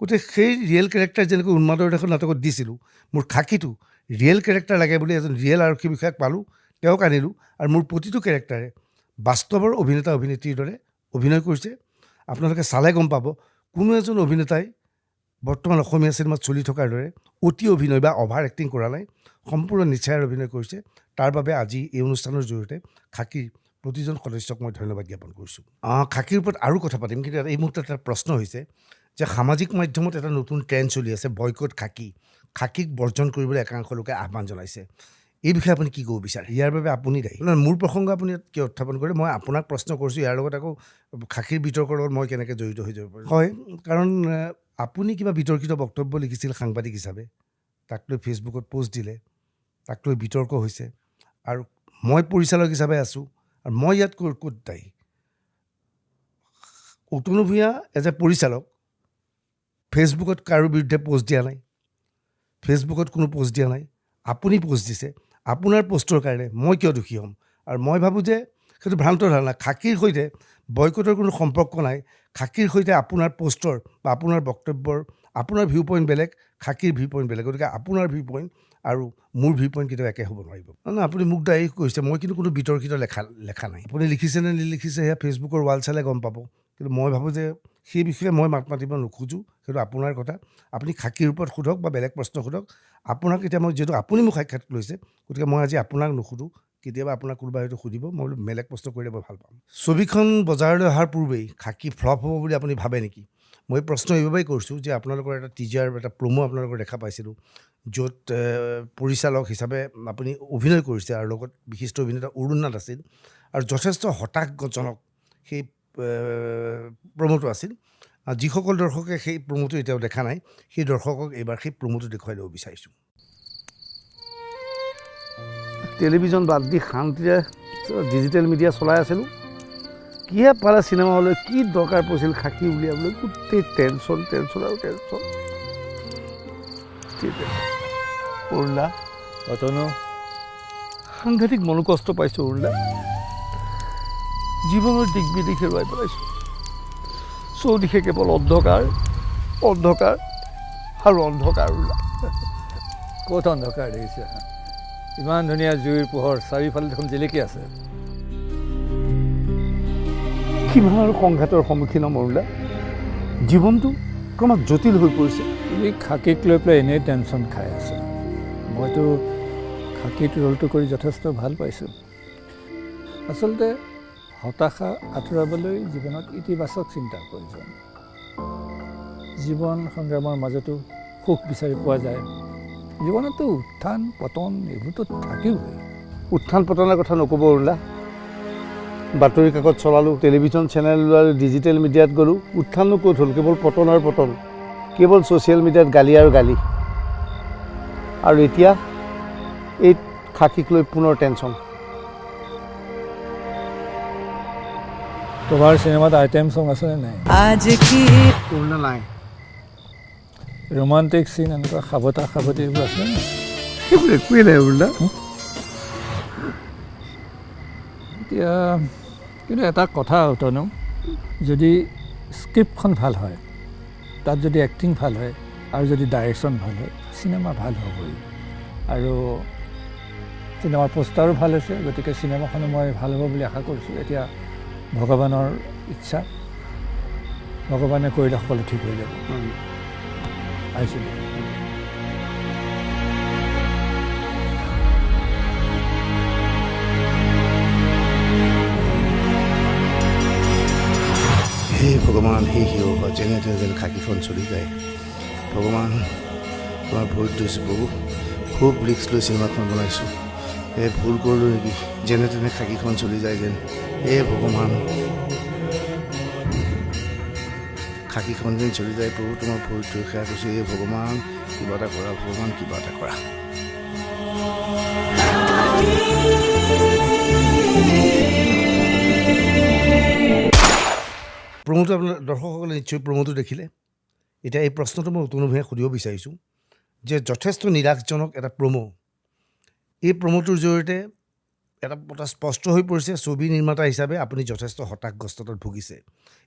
গতিকে সেই ৰিয়েল কেৰেক্টাৰ যেনেকৈ উন্মাদৰ দেশত নাটকত দিছিলোঁ মোৰ খাকীটো ৰিয়েল কেৰেক্টাৰ লাগে বুলি এজন ৰিয়েল আৰক্ষী বিষয়াক পালোঁ তেওঁক আনিলোঁ আৰু মোৰ প্ৰতিটো কেৰেক্টাৰে বাস্তৱৰ অভিনেতা অভিনেত্ৰীৰ দৰে অভিনয় কৰিছে আপোনালোকে চালে গম পাব কোনো এজন অভিনেতাই বৰ্তমান অসমীয়া চিনেমাত চলি থকাৰ দৰে অতি অভিনয় বা অভাৰ এক্টিং কৰা নাই সম্পূৰ্ণ নিচাৰ অভিনয় কৰিছে তাৰ বাবে আজি এই অনুষ্ঠানৰ জৰিয়তে খাকীৰ প্ৰতিজন সদস্যক মই ধন্যবাদ জ্ঞাপন কৰিছোঁ খাকীৰ ওপৰত আৰু কথা পাতিম কিন্তু এই মুহূৰ্তত এটা প্ৰশ্ন হৈছে যে সামাজিক মাধ্যমত এটা নতুন ট্ৰেণ্ড চলি আছে বয়কট খাকীক বৰ্জন কৰিবলৈ একাংশ লোকে আহ্বান জনাইছে এই বিষয়ে আপুনি কি ক'ব বিচাৰে ইয়াৰ বাবে আপুনি দায়ী মোৰ প্ৰসংগ আপুনি কিয় উত্থাপন কৰে মই আপোনাক প্ৰশ্ন কৰিছোঁ ইয়াৰ লগত আকৌ খাকীৰ বিতৰ্কৰ লগত মই কেনেকৈ জড়িত হৈ যাব পাৰিম হয় কাৰণ আপুনি কিবা বিতৰ্কিত বক্তব্য লিখিছিল সাংবাদিক হিচাপে তাক লৈ ফেচবুকত পোষ্ট দিলে তাক লৈ বিতৰ্ক হৈছে আৰু মই পৰিচালক হিচাপে আছোঁ আৰু মই ইয়াত ক'ত দায়ী অতনু ভূঞা এজ এ পৰিচালক ফেচবুকত কাৰো বিৰুদ্ধে পোষ্ট দিয়া নাই ফেচবুকত কোনো পোষ্ট দিয়া নাই আপুনি পোষ্ট দিছে আপোনাৰ পোষ্টৰ কাৰণে মই কিয় দোষী হ'ম আৰু মই ভাবোঁ যে সেইটো ভ্ৰান্ত ধাৰণা খাকীৰ সৈতে বয়কটৰ কোনো সম্পৰ্ক নাই খাকীৰ সৈতে আপোনাৰ পোষ্টৰ বা আপোনাৰ বক্তব্যৰ আপোনাৰ ভিউ পইণ্ট বেলেগ খাকীৰ ভিউ পইণ্ট বেলেগ গতিকে আপোনাৰ ভিউ পইণ্ট আৰু মোৰ ভিউ পইণ্ট কেতিয়াও একে হ'ব নোৱাৰিব আপুনি মোক দায়ী কৰিছে মই কিন্তু কোনো বিতৰ্কিত লেখা নাই আপুনি লিখিছে নে নিলিখিছে সেয়া ফেচবুকৰ ৱাল চালে গম পাব কিন্তু মই ভাবোঁ যে সেই বিষয়ে মই মাত মাতিব নোখোজোঁ সেইটো আপোনাৰ কথা আপুনি খাকীৰ ওপৰত সোধক বা বেলেগ প্ৰশ্ন সোধক আপোনাক এতিয়া মই যিহেতু আপুনি মোক সাক্ষাৎ লৈছে গতিকে মই আজি আপোনাক নুসুধোঁ কেতিয়াবা আপোনাক কোনোবাই হয়তো সুধিব মই বোলো বেলেগ প্ৰশ্ন কৰিলে মই ভাল পাম ছবিখন বজাৰলৈ অহাৰ পূৰ্বেই খাকী ফ্লপ হ'ব বুলি আপুনি ভাবে নেকি মই প্ৰশ্ন এইবাবেই কৰিছোঁ যে আপোনালোকৰ এটা টিজাৰ এটা প্ৰমো আপোনালোকৰ দেখা পাইছিলোঁ য'ত পৰিচালক হিচাপে আপুনি অভিনয় কৰিছে আৰু লগত বিশিষ্ট অভিনেতা অৰুণ নাথ আছিল আৰু যথেষ্ট হতাশজনক সেই প্ৰমোটো আছিল আৰু যিসকল দৰ্শকে সেই প্ৰমোটো এতিয়াও দেখা নাই সেই দৰ্শকক এইবাৰ সেই প্ৰমোটো দেখুৱাই ল'ব বিচাৰিছোঁ টেলিভিশ্যন বাদ দি শান্তিৰে ডিজিটেল মিডিয়া চলাই আছিলোঁ কিহে পালে চিনেমা হলে কি দৰকাৰ পৰিছিল খাকি উলিয়াবলৈ গোটেই টেনশ্যন আৰু টেনশ্যন উৰ্লা অতনো সাংঘাতিক মনোকষ্ট পাইছোঁ উৰ্লা জীৱনৰ দিশ বিদিশ হেৰুৱাই পেলাইছোঁ চৌদিশে কেৱল অন্ধকাৰ আৰু অন্ধকাৰ উৰ্লা ক'ত অন্ধকাৰ দেখিছে ইমান ধুনীয়া জুইৰ পোহৰ চাৰিওফালে দেখোন জিলিকি আছে কিমান আৰু সংঘাতৰ সন্মুখীন হ'ম উৰ্লা জীৱনটো ক্ৰমাৎ জটিল হৈ পৰিছে তুমি খাকীক লৈ পেলাই এনেই টেনশ্যন খাই আছা মইতো খাকীত ৰোলটো কৰি যথেষ্ট ভাল পাইছোঁ আচলতে হতাশা আঁতৰাবলৈ জীৱনত ইতিবাচক চিন্তাৰ প্ৰয়োজন জীৱন সংগ্ৰামৰ মাজতো সুখ বিচাৰি পোৱা যায় জীৱনতো উত্থান পতন এইবোৰতো থাকিবই উত্থান পতনৰ কথা নক'ব উৰ্লা বাতৰি কাকত চলালোঁ টেলিভিশ্যন চেনেল আৰু ডিজিটেল মিডিয়াত গ'লোঁ উত্থানো ক'ত হ'ল কেৱল পতন আৰু পতন কেৱল ছ'চিয়েল মিডিয়াত গালি আৰু গালি আৰু এতিয়া এই খাকীক লৈ পুনৰ টেনশ্যন তোমাৰ চিনেমাত আইটেম ছং আছেনে নাই উৰ্লা নাই ৰোমান্টিক চিন এনেকুৱা সাৱতি এইবোৰ আছেনে নাই সেইবোৰ একোৱেই নাই উৰ্লা এতিয়া কিন্তু এটা কথা অতনো যদি স্ক্ৰিপ্টখন ভাল হয় তাত যদি এক্টিং ভাল হয় আৰু যদি ডাইৰেকশ্যন ভাল হয় চিনেমা ভাল হ'বই আৰু চিনেমাৰ পোষ্টাৰো ভাল হৈছে গতিকে চিনেমাখনো মই ভাল হ'ব বুলি আশা কৰিছোঁ এতিয়া ভগৱানৰ ইচ্ছা ভগৱানে কৰিলে সকলো ঠিক হৈ যাব আহিছোঁ হে ভগৱান হে হিৰ যেনে তেনে যেন খাকীখন চলি যায় ভগৱান তোমাৰ ভৰিত দিছোঁ বহু খুব ৰিক্স লৈ চিনেমাখন বনাইছোঁ এই ভুল কৰিলোঁ নেকি যেনে তেনে খাকীখন চলি যায় যেন হে ভগৱান খাকীখন যেন চলি যায় প্ৰভু তোমাৰ ভৰিত সেয়া কৈছোঁ হে ভগৱান কিবা এটা কৰা ভগৱান কিবা এটা কৰা প্ৰমোটো আপোনাৰ দৰ্শকসকলে নিশ্চয় প্ৰমোটো দেখিলে এতিয়া এই প্ৰশ্নটো মই অতনু ভূঞাক সুধিব বিচাৰিছোঁ যে যথেষ্ট নিৰাশজনক এটা প্ৰমো এই প্ৰমোটোৰ জৰিয়তে এটা স্পষ্ট হৈ পৰিছে ছবি নিৰ্মাতা হিচাপে আপুনি যথেষ্ট হতাশগ্ৰস্ততাত ভুগিছে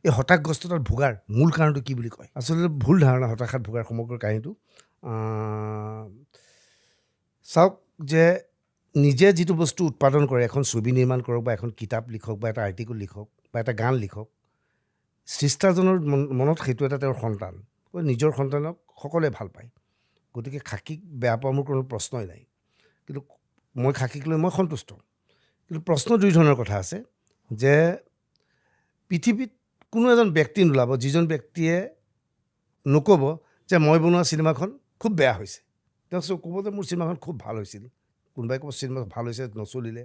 এই হতাশগ্ৰস্ততাত ভোগাৰ মূল কাৰণটো কি বুলি কয় আচলতে ভুল ধাৰণা হতাশাত ভোগাৰ সমগ্ৰ কাহিনীটো চাওক যে নিজে যিটো বস্তু উৎপাদন কৰে এখন ছবি নিৰ্মাণ কৰক বা এখন কিতাপ লিখক বা এটা আৰ্টিকল লিখক বা এটা গান লিখক সৃষ্টাজনৰ মনত সেইটো এটা তেওঁৰ সন্তান নিজৰ সন্তানক সকলোৱে ভাল পায় গতিকে খাকীক বেয়া পোৱা মোৰ কোনো প্ৰশ্নই নাই কিন্তু মই খাকীক লৈ মই সন্তুষ্ট কিন্তু প্ৰশ্ন দুই ধৰণৰ কথা আছে যে পৃথিৱীত কোনো এজন ব্যক্তি নোলাব যিজন ব্যক্তিয়ে নক'ব যে মই বনোৱা চিনেমাখন খুব বেয়া হৈছে তেওঁ ক'ব যে মোৰ চিনেমাখন খুব ভাল হৈছিল কোনোবাই ক'ব চিনেমা ভাল হৈছে নচলিলে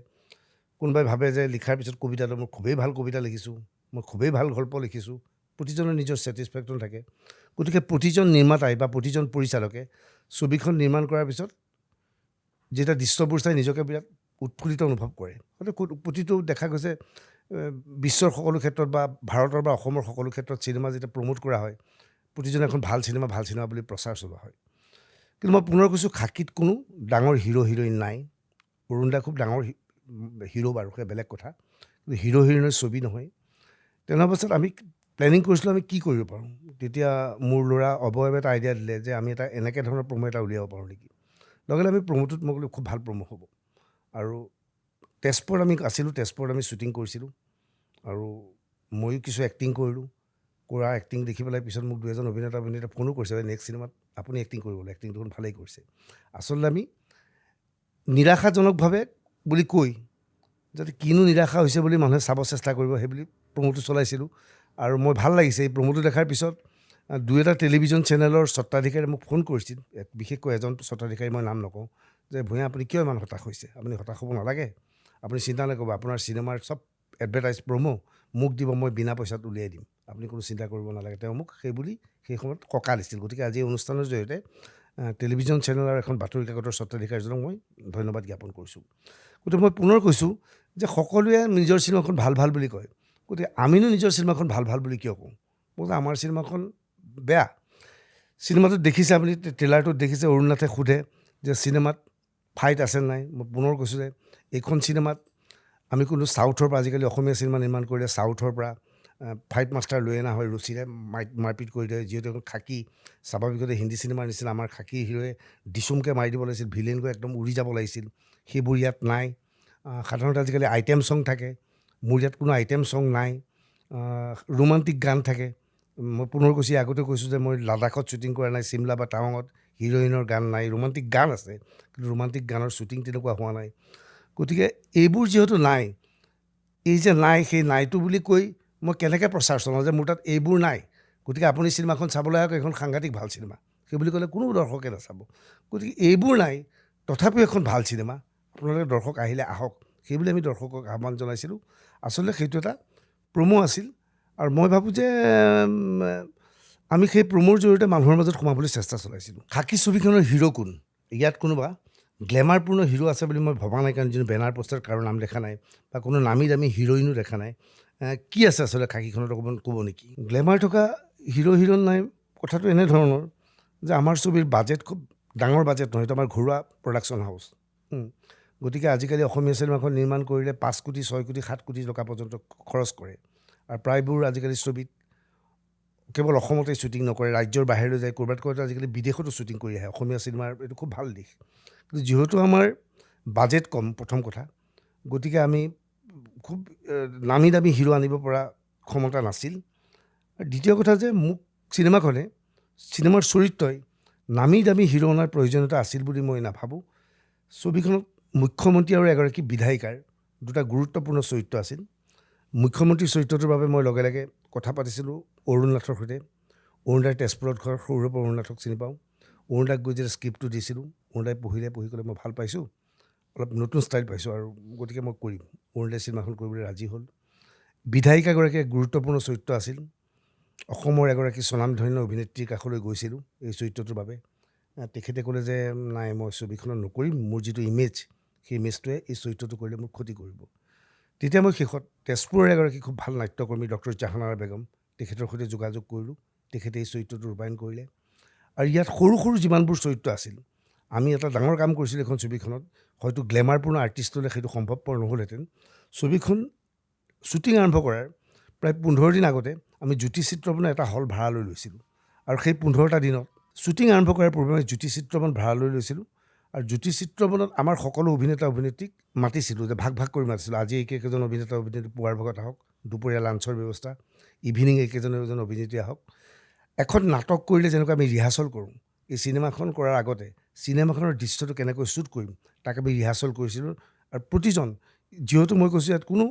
কোনোবাই ভাবে যে লিখাৰ পিছত কবিতাটো মই খুবেই ভাল কবিতা লিখিছোঁ মই খুবেই ভাল গল্প লিখিছোঁ প্ৰতিজনৰ নিজৰ ছেটিছফেকশ্যন থাকে গতিকে প্ৰতিজন নিৰ্মাতাই বা প্ৰতিজন পৰিচালকে ছবিখন নিৰ্মাণ কৰাৰ পিছত যেতিয়া দৃশ্যবোৰ চাই নিজকে বিৰাট উৎফুল্লিত অনুভৱ কৰে প্ৰতিটো দেখা গৈছে বিশ্বৰ সকলো ক্ষেত্ৰত বা ভাৰতৰ বা অসমৰ সকলো ক্ষেত্ৰত চিনেমা যেতিয়া প্ৰমোট কৰা হয় প্ৰতিজনে এখন ভাল চিনেমা বুলি প্ৰচাৰ চলোৱা হয় কিন্তু মই পুনৰ কৈছোঁ খাকীত কোনো ডাঙৰ হিৰো হিৰইন নাই অৰুণ দা খুব ডাঙৰ হিৰো বাৰু সেই বেলেগ কথা কিন্তু হিৰো হিৰইনৰ ছবি নহয় তেনে অৱস্থাত আমি প্লেনিং কৰিছিলোঁ আমি কি কৰিব পাৰোঁ তেতিয়া মোৰ ল'ৰা অৱয়ৱে এটা আইডিয়া দিলে যে আমি এটা এনেকৈ ধৰণৰ প্ৰমো এটা উলিয়াব পাৰোঁ নেকি লগে লগে আমি প্ৰমোটোত মই ক'লোঁ খুব ভাল প্ৰমো হ'ব আৰু তেজপুৰত আমি আছিলোঁ তেজপুৰত আমি শ্বুটিং কৰিছিলোঁ আৰু ময়ো কিছু এক্টিং কৰিলোঁ কৰা এক্টিং দেখি পেলাই পিছত মোক দুই এজন অভিনেতা ফোনো কৰিছে নেক্সট চিনেমাত আপুনি এক্টিং কৰিব এক্টিং দেখোন ভালেই কৰিছে আচলতে আমি নিৰাশাজনকভাৱে বুলি কৈ যাতে কিনো নিৰাশা হৈছে বুলি মানুহে চাব চেষ্টা কৰিব সেই বুলি প্ৰমোটো চলাইছিলোঁ আৰু মই ভাল লাগিছে এই প্ৰমোটো দেখাৰ পিছত দুই এটা টেলিভিশ্যন চেনেলৰ স্বত্বাধিকাৰীয়ে মোক ফোন কৰিছিল বিশেষকৈ এজন স্বত্বাধিকাৰী মই নাম নকওঁ যে ভূঞা আপুনি কিয় ইমান হতাশ হৈছে আপুনি হতাশ হ'ব নালাগে আপুনি চিন্তা নকৰিব আপোনাৰ চিনেমাৰ চব এডভাৰটাইজ প্ৰমো মোক দিব মই বিনা পইচাত উলিয়াই দিম আপুনি কোনো চিন্তা কৰিব নালাগে। তেওঁ মোক সেইবুলি সেই সময়ত সকাহ দিছিল। গতিকে আজি এই অনুষ্ঠানৰ জৰিয়তে টেলিভিজন চেনেল আৰু এখন বাতৰি কাকতৰ স্বত্বাধিকাৰীজনক মই ধন্যবাদ জ্ঞাপন কৰিছোঁ। গতিকে মই পুনৰ কৈছোঁ যে সকলোৱে নিজৰ চিনেমাখন ভাল ভাল বুলি কয়, গতিকে আমিনো নিজৰ চিনেমাখন ভাল ভাল বুলি কিয় কওঁ? মই যে আমাৰ চিনেমাখন বেয়া। চিনেমাটোত দেখিছে আপুনি, ট্ৰেইলাৰটোত দেখিছে অৰুণনাথে সোধে যে চিনেমাত ফাইট আছে নাই। মই পুনৰ কৈছোঁ যে এইখন চিনেমাত আমি কোনো চাউথৰ পৰা, আজিকালি অসমীয়া চিনেমা নিৰ্মাণ কৰিলে চাউথৰ পৰা ফাইট মাষ্টাৰ লৈ অনা হয়, ৰছীৰে মাৰপিট কৰি দিয়ে, যিহেতু এখন খাকী। স্বাভাৱিকতে হিন্দী চিনেমাৰ নিচিনা আমাৰ খাকী হিৰোৱে দিচুমকৈ মাৰি দিব লাগিছিল, ভিলেন গৈ একদম উৰি যাব লাগিছিল, সেইবোৰ ইয়াত নাই। সাধাৰণতে আজিকালি আইটেম ছং থাকে, মোৰ ইয়াত কোনো আইটেম ছং নাই। ৰোমান্টিক গান থাকে। মই পুনৰ কৈছোঁ, আগতে কৈছোঁ যে মই লাডাখত শ্বুটিং কৰা নাই, চিমলা বা টাৱাঙত হিৰ'ইনৰ গান নাই। ৰোমান্টিক গান আছে, কিন্তু ৰোমান্টিক গানৰ শ্বুটিং তেনেকুৱা হোৱা নাই। গতিকে এইবোৰ যিহেতু নাই, এই যে নাই, সেই নাইটো বুলি কৈ মই কেনেকৈ প্ৰচাৰ চলাওঁ যে মোৰ তাত এইবোৰ নাই, গতিকে আপুনি চিনেমাখন চাবলৈ আহক, এখন সাংঘাতিক ভাল চিনেমা, সেই বুলি ক'লে কোনো দৰ্শকে নাচাব। গতিকে এইবোৰ নাই, তথাপিও এখন ভাল চিনেমা, আপোনালোকে দৰ্শক আহিলে আহক, সেইবুলি আমি দৰ্শকক আহ্বান জনাইছিলোঁ। আচলতে সেইটো এটা প্ৰমো আছিল, আৰু মই ভাবোঁ যে আমি সেই প্ৰমোৰ জৰিয়তে মানুহৰ মাজত সোমাবলৈ চেষ্টা চলাইছিলোঁ। খাকী ছবিখনৰ হিৰো কোন? ইয়াত কোনোবা গ্লেমাৰপূৰ্ণ হিৰো আছে বুলি মই ভবা নাই, কাৰণ যিটো বেনাৰ পোষ্টাৰত কাৰো নাম দেখা নাই, বা কোনো নামী দামী হিৰইনো দেখা নাই। কি আছে আচলতে খাকীখনত অকণমান ক'ব নেকি? গ্লেমাৰ থকা হিৰো হিৰইন নাই। কথাটো এনেধৰণৰ যে আমাৰ ছবিৰ বাজেট খুব ডাঙৰ বাজেট নহয়, এইটো আমাৰ ঘৰুৱা প্ৰডাকশ্যন হাউচ। গতিকে আজিকালি অসমীয়া চিনেমাখন নিৰ্মাণ কৰিলে 5 কোটি 6 কোটি 7 কোটি টকা পৰ্যন্ত খৰচ কৰে, আৰু প্ৰায়বোৰ আজিকালি ছবিত কেৱল অসমতে শ্বুটিং নকৰে, ৰাজ্যৰ বাহিৰলৈ যায়, ক'ৰবাত আজিকালি বিদেশতো শ্বুটিং কৰি আহে। অসমীয়া চিনেমাৰ এইটো খুব ভাল দিশ। কিন্তু যিহেতু আমাৰ বাজেট কম, প্ৰথম কথা, গতিকে আমি খুব নামী দামী হিৰো আনিব পৰা ক্ষমতা নাছিল। আৰু দ্বিতীয় কথা যে মোক চিনেমাৰ চৰিত্ৰই নামী দামী হিৰো অনাৰ প্ৰয়োজনীয়তা আছিল বুলি মই নাভাবোঁ। ছবিখনত মুখ্যমন্ত্ৰী আৰু এগৰাকী বিধায়িকাৰ দুটা গুৰুত্বপূৰ্ণ চৰিত্ৰ আছিল। মুখ্যমন্ত্ৰী চৰিত্ৰটোৰ বাবে মই লগে লগে কথা পাতিছিলোঁ অৰুণনাথৰ সৈতে। অৰুণদাই তেজপুৰত ঘৰ, সৰুৰে পৰা অৰুণনাথক চিনি পাওঁ। অৰুণদাক গৈ যেতিয়া স্ক্ৰিপ্টটো দিছিলোঁ, অৰুণদাই পঢ়ি ক'লে মই ভাল পাইছোঁ, অলপ নতুন ষ্টাইল পাইছোঁ, আৰু গতিকে মই কৰিম। অৰুণদাই চিনেমাখন কৰিবলৈ ৰাজি হ'ল। বিধায়িকাগৰাকী এক গুৰুত্বপূৰ্ণ চৰিত্ৰ আছিল। অসমৰ এগৰাকী স্বনামধন্য অভিনেত্ৰীৰ কাষলৈ গৈছিলোঁ এই চৰিত্ৰটোৰ বাবে। তেখেতে ক'লে যে নাই, মই ছবিখনত নকৰিম, মোৰ যিটো ইমেজ, সেই ইমেজটোৱে এই চৰিত্ৰটো কৰিলে মোক ক্ষতি কৰিব। তেতিয়া মই শেষত তেজপুৰৰ এগৰাকী খুব ভাল নাট্যকৰ্মী ডক্টৰ জাহানাৰা বেগম, তেখেতৰ সৈতে যোগাযোগ কৰিলোঁ। তেখেতে এই চৰিত্ৰটো ৰূপায়ণ কৰিলে। আৰু ইয়াত সৰু সৰু যিমানবোৰ চৰিত্ৰ আছিল, আমি এটা ডাঙৰ কাম কৰিছিলোঁ এখন ছবিখনত। হয়তো গ্লেমাৰপূৰ্ণ আৰ্টিষ্ট হ'লে সেইটো সম্ভৱপৰ নহ'লহেঁতেন। ছবিখন শ্বুটিং আৰম্ভ কৰাৰ প্ৰায় 15 দিন আগতে আমি জ্যোতি চিত্ৰবনৰ এটা হল ভাড়ালৈ লৈছিলোঁ, আৰু সেই 15টা দিনত শ্বুটিং আৰম্ভ কৰাৰ পূৰ্বে আমি জ্যোতি চিত্ৰবন ভাড়ালৈ লৈছিলোঁ। আৰু জ্যোতি চিত্ৰবনত আমাৰ সকলো অভিনেতা অভিনেত্ৰীক মাতিছিলোঁ, যে ভাগ ভাগ কৰি মাতিছিলোঁ। আজি এইকেইজন অভিনেতা অভিনেত্ৰী পুৱাৰ ভাগত আহক, দুপৰীয়া লাঞ্চৰ ব্যৱস্থা, ইভিনিং এইকেইজন অভিনেত্ৰী আহক। এখন নাটক কৰিলে যেনেকৈ আমি ৰিহাৰ্চল কৰোঁ, এই চিনেমাখন কৰাৰ আগতে চিনেমাখনৰ দৃশ্যটো কেনেকৈ শ্বুট কৰিম তাক আমি ৰিহাৰ্চল কৰিছিলোঁ। আৰু প্ৰতিজন, যিহেতু মই কৈছোঁ ইয়াত কোনো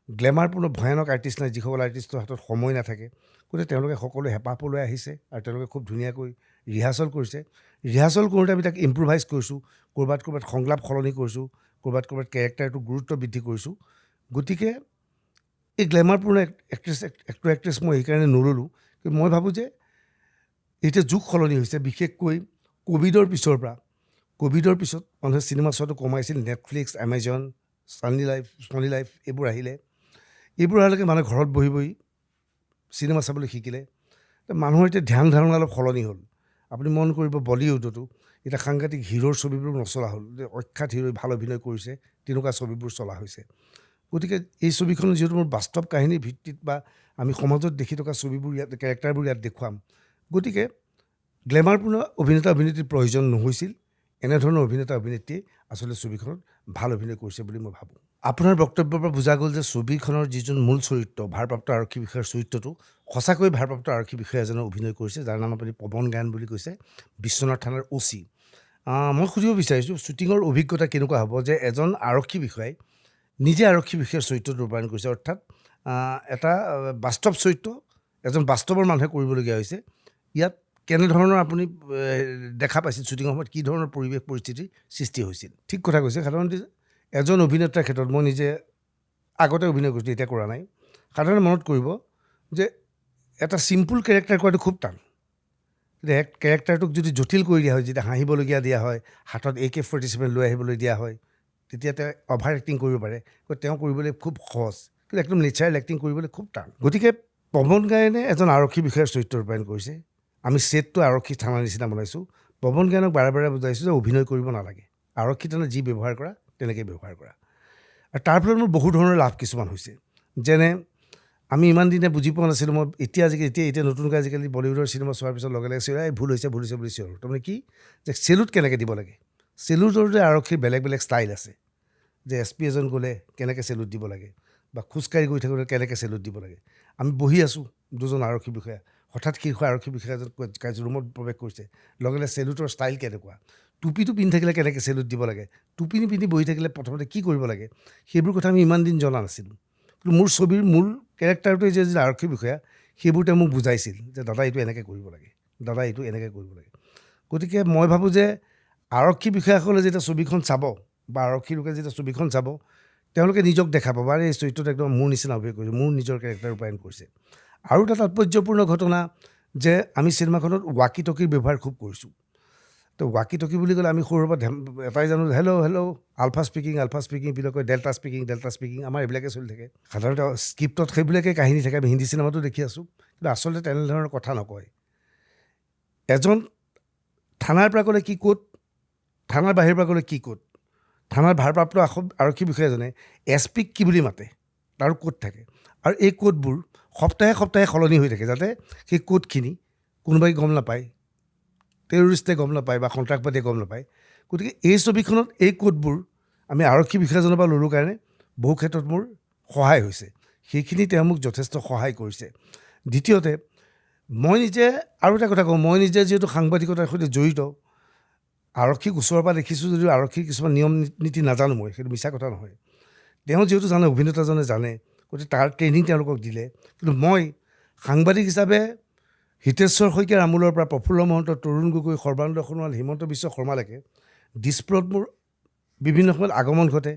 গ্লেমাৰপূৰ্ণ ভয়ানক আৰ্টিষ্ট নাই, যিসকল আৰ্টিষ্টৰ হাতত সময় নাথাকে, গতিকে তেওঁলোকে সকলোৱে হেঁপাহ পলুৱাই আহিছে, আৰু তেওঁলোকে খুব ধুনীয়াকৈ ৰিহাৰ্চল কৰিছে। ৰিহাৰ্চল কৰোঁতে আমি তাক ইম্প্ৰোভাইজ কৰিছোঁ, ক'ৰবাত সংলাপ সলনি কৰিছোঁ, ক'ৰবাত কেৰেক্টাৰটো গুৰুত্ব বৃদ্ধি কৰিছোঁ। গতিকে এই গ্লেমাৰপূৰ্ণ এক্ট্ৰেছ মই সেইকাৰণে নল'লোঁ, কিন্তু মই ভাবোঁ যে এতিয়া যুগ সলনি হৈছে, বিশেষকৈ ক'ভিডৰ পিছত মানুহে চিনেমা চোৱাটো কমাইছিল। নেটফ্লিক্স, এমাজন, ছনী লাইফ এইবোৰ আহিলে। এইবোৰ অহালৈকে মানুহে ঘৰত বহি বহি চিনেমা চাবলৈ শিকিলে। মানুহৰ এতিয়া ধ্যান ধাৰণা অলপ সলনি হ'ল। আপুনি মন কৰিব, বলিউডতো এতিয়া সাংঘাতিক হিৰোৰ ছবিবোৰ নচলা হ'ল। অখ্যাত হিৰোই ভাল অভিনয় কৰিছে, তেনেকুৱা ছবিবোৰ চলা হৈছে। গতিকে এই ছবিখন যিহেতু মোৰ বাস্তৱ কাহিনীৰ ভিত্তিত, বা আমি সমাজত দেখি থকা ছবিবোৰ ইয়াত, কেৰেক্টাৰবোৰ ইয়াত দেখুৱাম, গতিকে গ্লেমাৰপূৰ্ণ অভিনেতা অভিনেত্ৰীৰ প্ৰয়োজন নহৈছিল। এনেধৰণৰ অভিনেতা অভিনেত্ৰীয়ে আচলতে ছবিখনত ভাল অভিনয় কৰিছে বুলি মই ভাবোঁ। আপোনাৰ বক্তব্যৰ পৰা বুজা গ'ল যে ছবিখনৰ যিজন মূল চৰিত্ৰ, ভাৰপ্ৰাপ্ত আৰক্ষী বিষয়াৰ চৰিত্ৰটো সঁচাকৈ ভাৰপ্ৰাপ্ত আৰক্ষী বিষয়া এজনে অভিনয় কৰিছে, যাৰ নাম আপুনি পৱন গায়ন বুলি কৈছে, বিশ্বনাথ থানাৰ OC। মই সুধিব বিচাৰিছোঁ, শ্বুটিঙৰ অভিজ্ঞতা কেনেকুৱা হ'ব যে এজন আৰক্ষী বিষয়াই নিজে আৰক্ষী বিষয়াৰ চৰিত্ৰটো ৰূপায়ণ কৰিছে, অৰ্থাৎ এটা বাস্তৱ চৰিত্ৰ এজন বাস্তৱৰ মানুহে কৰিবলগীয়া হৈছে। ইয়াত কেনেধৰণৰ আপুনি দেখা পাইছিল, শ্বুটিঙৰ সময়ত কি ধৰণৰ পৰিৱেশ পৰিস্থিতিৰ সৃষ্টি হৈছিল? ঠিক কথা কৈছে। সাধাৰণতে এজন অভিনেতাৰ ক্ষেত্ৰত, মই নিজে আগতে অভিনয় কৰিছিলোঁ, এতিয়া কৰা নাই, সাধাৰণতে মনত কৰিব যে এটা চিম্পুল কেৰেক্টাৰ কৰাটো খুব টান। কিন্তু এক কেৰেক্টাৰটোক যদি জটিল কৰি দিয়া হয়, যেতিয়া হাঁহিবলগীয়া দিয়া হয়, হাতত AK-47 লৈ আহিবলৈ দিয়া হয়, তেতিয়া তেওঁ অভাৰ এক্টিং কৰিব পাৰে। তেওঁ কৰিবলৈ খুব সহজ, কিন্তু একদম নেচাৰেল এক্টিং কৰিবলৈ খুব টান। গতিকে পৱন গায়নে এজন আৰক্ষী বিষয়াৰ চৰিত্ৰ ৰূপায়ণ কৰিছে। আমি ছেটটো আৰক্ষী থানাৰ নিচিনা বনাইছোঁ। পৱন গায়নক বাৰে বাৰে বুজাইছোঁ যে অভিনয় কৰিব নালাগে, আৰক্ষী থানাত যি ব্যৱহাৰ কৰা তেনেকৈ ব্যৱহাৰ কৰা। আৰু তাৰ ফলত মোৰ বহু ধৰণৰ লাভ কিছুমান হৈছে। যেনে আমি ইমান দিনে বুজি পোৱা নাছিলোঁ, মই এতিয়া নতুনকৈ আজিকালি বলিউডৰ চিনেমা চোৱাৰ পিছত লগে লগে ভুল হৈছে বুলি চিঞৰোঁ। তাৰমানে কি, যে চেলুট কেনেকৈ দিব লাগে। চেলুটৰ যে আৰক্ষীৰ বেলেগ বেলেগ ষ্টাইল আছে, যে SP এজন গ'লে কেনেকৈ চেলুট দিব লাগে, বা খোজকাঢ়ি গৈ থাকোঁতে কেনেকৈ চেলুট দিব লাগে। আমি বহি আছোঁ, দুজন আৰক্ষী বিষয়া, হঠাৎ শীৰ্ষ আৰক্ষী বিষয়া এজন ৰুমত প্ৰৱেশ কৰিছে, লগে লগে চেলুটৰ ষ্টাইল কেনেকুৱা, টুপিটো পিন্ধি থাকিলে কেনেকৈ চেলুট দিব লাগে, টুপি নিপিন্ধি বহি থাকিলে প্ৰথমতে কি কৰিব লাগে, সেইবোৰ কথা আমি ইমান দিন জনা নাছিলোঁ। কিন্তু মোৰ ছবিৰ মূল কেৰেক্টাৰটোৱে যে আৰক্ষী বিষয়া, সেইবোৰ তেওঁ মোক বুজাইছিল যে দাদা এইটো এনেকৈ কৰিব লাগে, দাদা এইটো এনেকৈ কৰিব লাগে। গতিকে মই ভাবোঁ যে আৰক্ষী বিষয়াসকলে যেতিয়া ছবিখন চাব, বা আৰক্ষী লোকে যেতিয়া ছবিখন চাব, তেওঁলোকে নিজক দেখা পাব আৰু এই চৰিত্ৰটো একদম মোৰ নিচিনা অভিনয় কৰিছে, মোৰ নিজৰ কেৰেক্টাৰ ৰূপায়ণ কৰিছে। আৰু এটা তাৎপৰ্যপূৰ্ণ ঘটনা যে আমি চিনেমাখনত ৱাকি টকিৰ ব্যৱহাৰ খুব কৰিছোঁ। তো ৱাকি টকি বুলি ক'লে আমি সৰুৰ পৰা এটাই জানো, হেল্ল' আলফা স্পিকিং বুলি কয়, ডেল্টা স্পিকিং, আমাৰ এইবিলাকে চলি থাকে। সাধাৰণতে স্ক্ৰিপ্টত সেইবিলাকে কাহিনী থাকে, আমি হিন্দী চিনেমাতো দেখি আছোঁ, কিন্তু আচলতে তেনেধৰণৰ কথা নকয়। এজন থানাৰ পৰা ক'লে কি ক'ত, থানাৰ বাহিৰৰ পৰা ক'লে কি ক'ত, থানাৰ ভাৰপ্ৰাপ্ত আৰক্ষী বিষয়াজনে SPক কি বুলি মাতে, তাৰো ক'ত থাকে। আৰু এই ক'ডবোৰ সপ্তাহে সপ্তাহে সলনি হৈ থাকে, যাতে সেই ক'ডখিনি কোনোবাই গম নাপায়, টেৰৰিষ্টে গম নাপায় বা সন্ত্ৰাসবাদীয়ে গম নাপায়। গতিকে এই ছবিখনত এই ক'ডবোৰ আমি আৰক্ষী বিষয়াজনৰ পৰা ল'লোঁ কাৰণে বহু ক্ষেত্ৰত মোৰ সহায় হৈছে। সেইখিনি তেওঁ মোক যথেষ্ট সহায় কৰিছে। দ্বিতীয়তে মই নিজে আৰু এটা কথা কওঁ, মই নিজে যিহেতু সাংবাদিকতাৰ সৈতে জড়িত, আৰক্ষীক ওচৰৰ পৰা দেখিছোঁ যদিও আৰক্ষীৰ কিছুমান নিয়ম নীতি নাজানো মই, সেইটো মিছা কথা নহয়। তেওঁ যিহেতু জানে, অভিনেতাজনে জানে, গতিকে তাৰ ট্ৰেইনিং তেওঁলোকক দিলে। কিন্তু মই সাংবাদিক হিচাপে হিতেশ্বৰ শইকীয়াৰ আমোলৰ পৰা প্ৰফুল্ল মহন্ত, তৰুণ গগৈ, সৰ্বানন্দ সোণোৱাল, হিমন্ত বিশ্ব শৰ্মালৈকে দিছপুৰত মোৰ বিভিন্ন সময়ত আগমন ঘটে,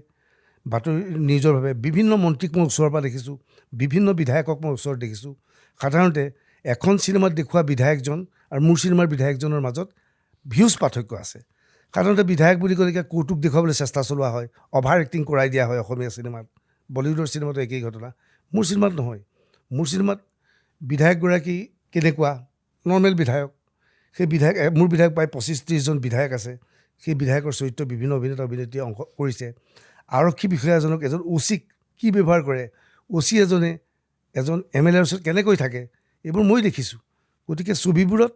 বাতৰি নিউজৰভাৱে বিভিন্ন মন্ত্ৰীক মই ওচৰৰ পৰা দেখিছোঁ, বিভিন্ন বিধায়কক মই ওচৰত দেখিছোঁ। সাধাৰণতে এখন চিনেমাত দেখুওৱা বিধায়কজন আৰু মোৰ চিনেমাৰ বিধায়কজনৰ মাজত ভিউজ পাৰ্থক্য আছে। সাধাৰণতে বিধায়ক বুলি ক'লে কৌতুক দেখুৱাবলৈ চেষ্টা চলোৱা হয়, অভাৰ এক্টিং কৰাই দিয়া হয় অসমীয়া চিনেমাত, বলিউডৰ চিনেমাতো একেই ঘটনা। মোৰ চিনেমাত নহয়। মোৰ চিনেমাত বিধায়কগৰাকী কেনেকুৱা, নৰ্মেল বিধায়ক, সেই মোৰ বিধায়ক প্ৰায় 25-30জন বিধায়ক আছে, সেই বিধায়কৰ চৰিত্ৰ বিভিন্ন অভিনেতা অভিনেত্ৰীয়ে অংশ কৰিছে। আৰক্ষী বিষয়া এজনক, এজন OCক কি ব্যৱহাৰ কৰে, OC এজনে এজন MLAৰ ওচৰত কেনেকৈ থাকে, এইবোৰ মই দেখিছোঁ। গতিকে ছবিবোৰত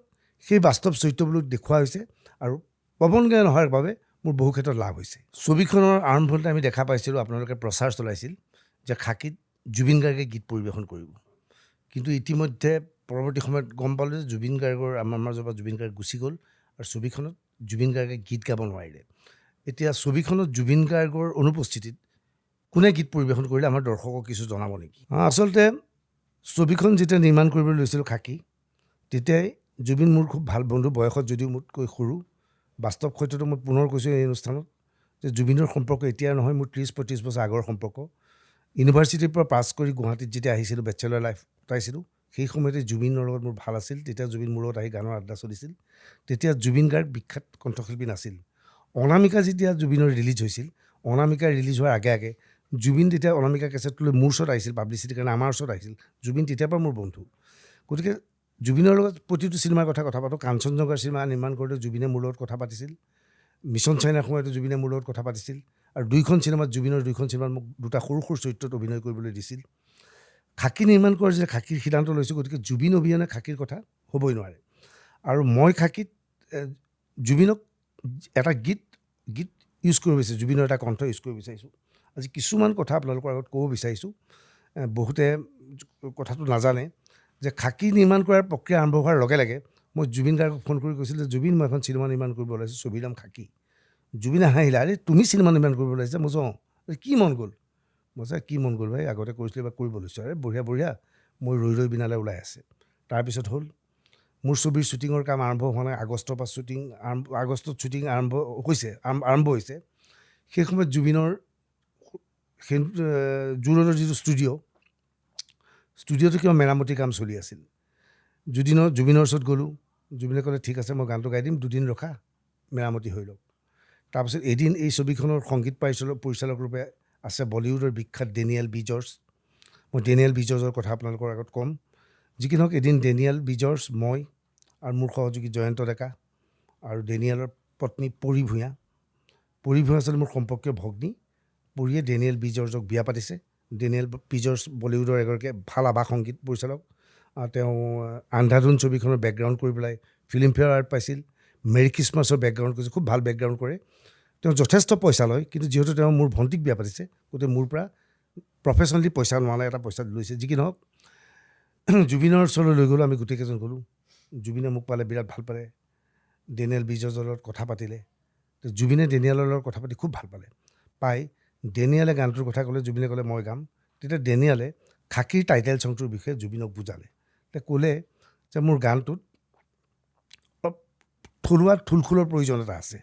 সেই বাস্তৱ চৰিত্ৰবোৰ দেখুওৱা হৈছে, আৰু পৱন গায়ন অহাৰ বাবে মোৰ বহু ক্ষেত্ৰত লাভ হৈছে। ছবিখনৰ আৰম্ভণিতে আমি দেখা পাইছিলোঁ, আপোনালোকে প্ৰচাৰ চলাইছিল যে খাকীত জুবিন গাৰ্গে গীত পৰিৱেশন কৰিব। কিন্তু ইতিমধ্যে পৰৱৰ্তী সময়ত গম পালোঁ যে আমাৰ মাজৰ পৰা জুবিন গাৰ্গ গুচি গ'ল, আৰু ছবিখনত জুবিন গাৰ্গে গীত গাব নোৱাৰিলে। এতিয়া ছবিখনত জুবিন গাৰ্গৰ অনুপস্থিতিত কোনে গীত পৰিৱেশন কৰিলে, আমাৰ দৰ্শকক কিছু জনাব নেকি? আচলতে ছবিখন যেতিয়া নিৰ্মাণ কৰিবলৈ লৈছিলোঁ খাকী, তেতিয়াই জুবিন মোৰ খুব ভাল বন্ধু, বয়সত যদিও মোতকৈ সৰু। বাস্তৱ সত্যটো মই পুনৰ কৈছোঁ এই অনুষ্ঠানত, যে জুবিনৰ সম্পৰ্ক এতিয়া নহয়, মোৰ 30-35 বছৰ আগৰ সম্পৰ্ক। ইউনিভাৰ্চিটিৰ পৰা পাছ কৰি গুৱাহাটীত যেতিয়া আহিছিলোঁ, বেচেলৰ লাইফ কটাইছিলোঁ, সেই সময়তে জুবিনৰ লগত মোৰ ভাল আছিল। তেতিয়া জুবিন মোৰ লগত আহি গানৰ আড্ডা চলিছিল। তেতিয়া জুবিন গাৰ্গ বিখ্যাত কণ্ঠশিল্পী নাছিল। অনামিকা যেতিয়া জুবিনৰ ৰিলিজ হৈছিল, অনামিকা ৰিলিজ হোৱাৰ আগে আগে জুবিন তেতিয়া অনামিকা কেছেটটো লৈ মোৰ ওচৰত আহিছিল, পাব্লিচিটিৰ কাৰণে আমাৰ ওচৰত আহিছিল। জুবিন তেতিয়াৰ পৰা মোৰ বন্ধু। গতিকে জুবিনৰ লগত প্ৰতিটো চিনেমাৰ কথা পাতোঁ। কাঞ্চনজংঘাৰ চিনেমা নিৰ্মাণ কৰোঁতে জুবিনে মোৰ লগত কথা পাতিছিল। মিছন চাইনাৰ সময়তো জুবিনে মোৰ লগত কথা পাতিছিল। আৰু জুবিনৰ দুইখন চিনেমাত মোক দুটা সৰু সৰু চৰিত্ৰত অভিনয় কৰিবলৈ দিছিল। খাকী নিৰ্মাণ কৰাৰ যে খাকীৰ সিদ্ধান্ত লৈছোঁ, গতিকে জুবিন অবিহনে খাকীৰ কথা হ'বই নোৱাৰে। আৰু মই খাকীত জুবিনক এটা গীত ইউজ কৰিব বিচাৰিছোঁ, জুবিনৰ এটা কণ্ঠ ইউজ কৰিব বিচাৰিছোঁ। আজি কিছুমান কথা আপোনালোকৰ আগত ক'ব বিচাৰিছোঁ। বহুতে কথাটো নাজানে যে খাকী নিৰ্মাণ কৰাৰ প্ৰক্ৰিয়া আৰম্ভ হোৱাৰ লগে লগে মই জুবিন গাৰ্গক ফোন কৰি কৈছিলোঁ যে জুবিন, মই এখন চিনেমা নিৰ্মাণ কৰিব ওলাইছোঁ, ছবিৰ নাম খাকী। জুবিনে হাঁহিলে, আৰে তুমি চিনেমা নিৰ্মাণ কৰিব ওলাইছা? মই কি মন গ'ল? মই কি মন গ'ল ভাই, আগতে কৰিছিলোঁ এবাৰ কৰিব লৈছোঁ। আৰে বঢ়িয়া, মই ৰৈ বিনালে ওলাই আছে। তাৰপিছত হ'ল মোৰ ছবিৰ শ্বুটিঙৰ কাম আৰম্ভ হোৱা নাই, আগষ্টৰ পৰা আগষ্টত শ্বুটিং আৰম্ভ হৈছে। সেই সময়ত জুবিনৰ জু ৰোডৰ যিটো ষ্টুডিঅ'টো কিবা মেৰামতিৰ কাম চলি আছিল। জুবিনৰ ওচৰত গ'লোঁ। জুবিনে ক'লে ঠিক আছে মই গানটো গাই দিম, 2 দিন ৰখা, মেৰামতি হৈ লওক। তাৰপিছত এদিন এই ছবিখনৰ সংগীত পৰিচালক ৰূপে আছে বলিউডৰ বিখ্যাত ডেনিয়েল বি জৰ্জ। মই ডেনিয়েল বি জৰ্জৰ কথা আপোনালোকৰ আগত ক'ম। যি কি নহওক এদিন ডেনিয়েল বি জৰ্জ, মই আৰু মোৰ সহযোগী জয়ন্ত ডেকা আৰু ডেনিয়েলৰ পত্নী পৰী ভূঞা আছিলে মোৰ সম্পৰ্কীয় ভগ্নী। পৰীয়ে ডেনিয়েল বি জৰ্জক বিয়া পাতিছে। ডেনিয়েল বি জৰ্জ বলিউডৰ এগৰাকী ভাল আৱাস সংগীত পৰিচালক। তেওঁ আন্ধাধুন ছবিখনৰ বেকগ্ৰাউণ্ড কৰি পেলাই ফিল্মফেয়াৰ এৱাৰ্ড পাইছিল। মেৰী খ্ৰীষ্টমাছৰ বেকগ্ৰাউণ্ড কৰিছে, খুব ভাল বেকগ্ৰাউণ্ড কৰে। তেওঁ যথেষ্ট পইচা লয়, কিন্তু যিহেতু তেওঁ মোৰ ভণ্টিক বিয়া পাতিছে গতিকে মোৰ পৰা প্ৰফেচনেলি পইচা নোৱা এটা পইচা লৈছে। যি কি নহওক জুবিনৰ ওচৰলৈ লৈ গ'লোঁ, আমি গোটেইকেইজন গ'লোঁ। জুবিনে মোক পালে, বিৰাট ভাল পালে। ডেনিয়েল বি জৰ্জৰ লগত কথা পাতিলে। জুবিনে ডেনিয়েলৰ লগত কথা পাতি খুব ভাল পালে। পাই ডেনিয়েলে গানটোৰ কথা ক'লে, জুবিনে ক'লে মই গাম। তেতিয়া ডেনিয়েলে খাকীৰ টাইটেল ছংটোৰ বিষয়ে জুবিনক বুজালে। তেওঁ ক'লে যে মোৰ গানটোত অলপ থলুৱা ঢোল-খোলৰ প্ৰয়োজন এটা আছে,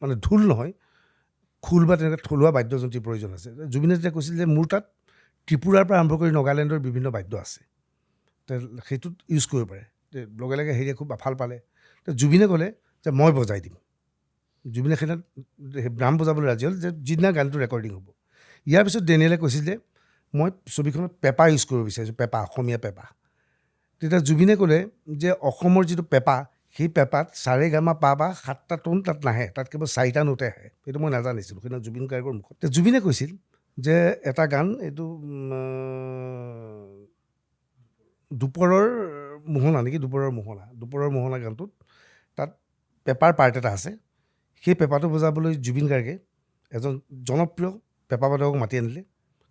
মানে ঢোল নহয়, খোল বা তেনেকৈ থলুৱা বাদ্যযন্ত্ৰীৰ প্ৰয়োজন আছে। জুবিনে তেতিয়া কৈছিল যে মোৰ তাত ত্ৰিপুৰাৰ পৰা আৰম্ভ কৰি নাগালেণ্ডৰ বিভিন্ন বাদ্য আছে, সেইটোত ইউজ কৰিব পাৰে। লগে লগে হেৰিয়ে খুব ভাল পালে। জুবিনে ক'লে যে মই বজাই দিম। জুবিনে সেইদিনা ড্ৰাম বজাবলৈ ৰাজি হ'ল, যে যিদিনা গানটো ৰেকৰ্ডিং হ'ব। ইয়াৰ পিছত ডেনিয়েলে কৈছিল যে মই ছবিখনত পেঁপা ইউজ কৰিব বিচাৰিছোঁ, পেঁপা, অসমীয়া পেঁপা। তেতিয়া জুবিনে ক'লে যে অসমৰ যিটো পেঁপা, সেই পেঁপাত সা-ৰে-গা-মা-পা বা 7টা টোন তাত নাহে, তাত কেৱল 4টা নোটে আহে। সেইটো মই নাজানিছিলোঁ সেইদিনা জুবিন গাৰ্গৰ মুখত। জুবিনে কৈছিল যে এটা গান, এইটো দুপৰৰ মোহনা নেকি, দুপৰৰ মোহনা গানটোত তাত পেঁপাৰ পাৰ্ট এটা আছে। সেই পেঁপাটো বজাবলৈ জুবিন গাৰ্গে এজন জনপ্ৰিয় পেঁপা বাদকক মাতি আনিলে।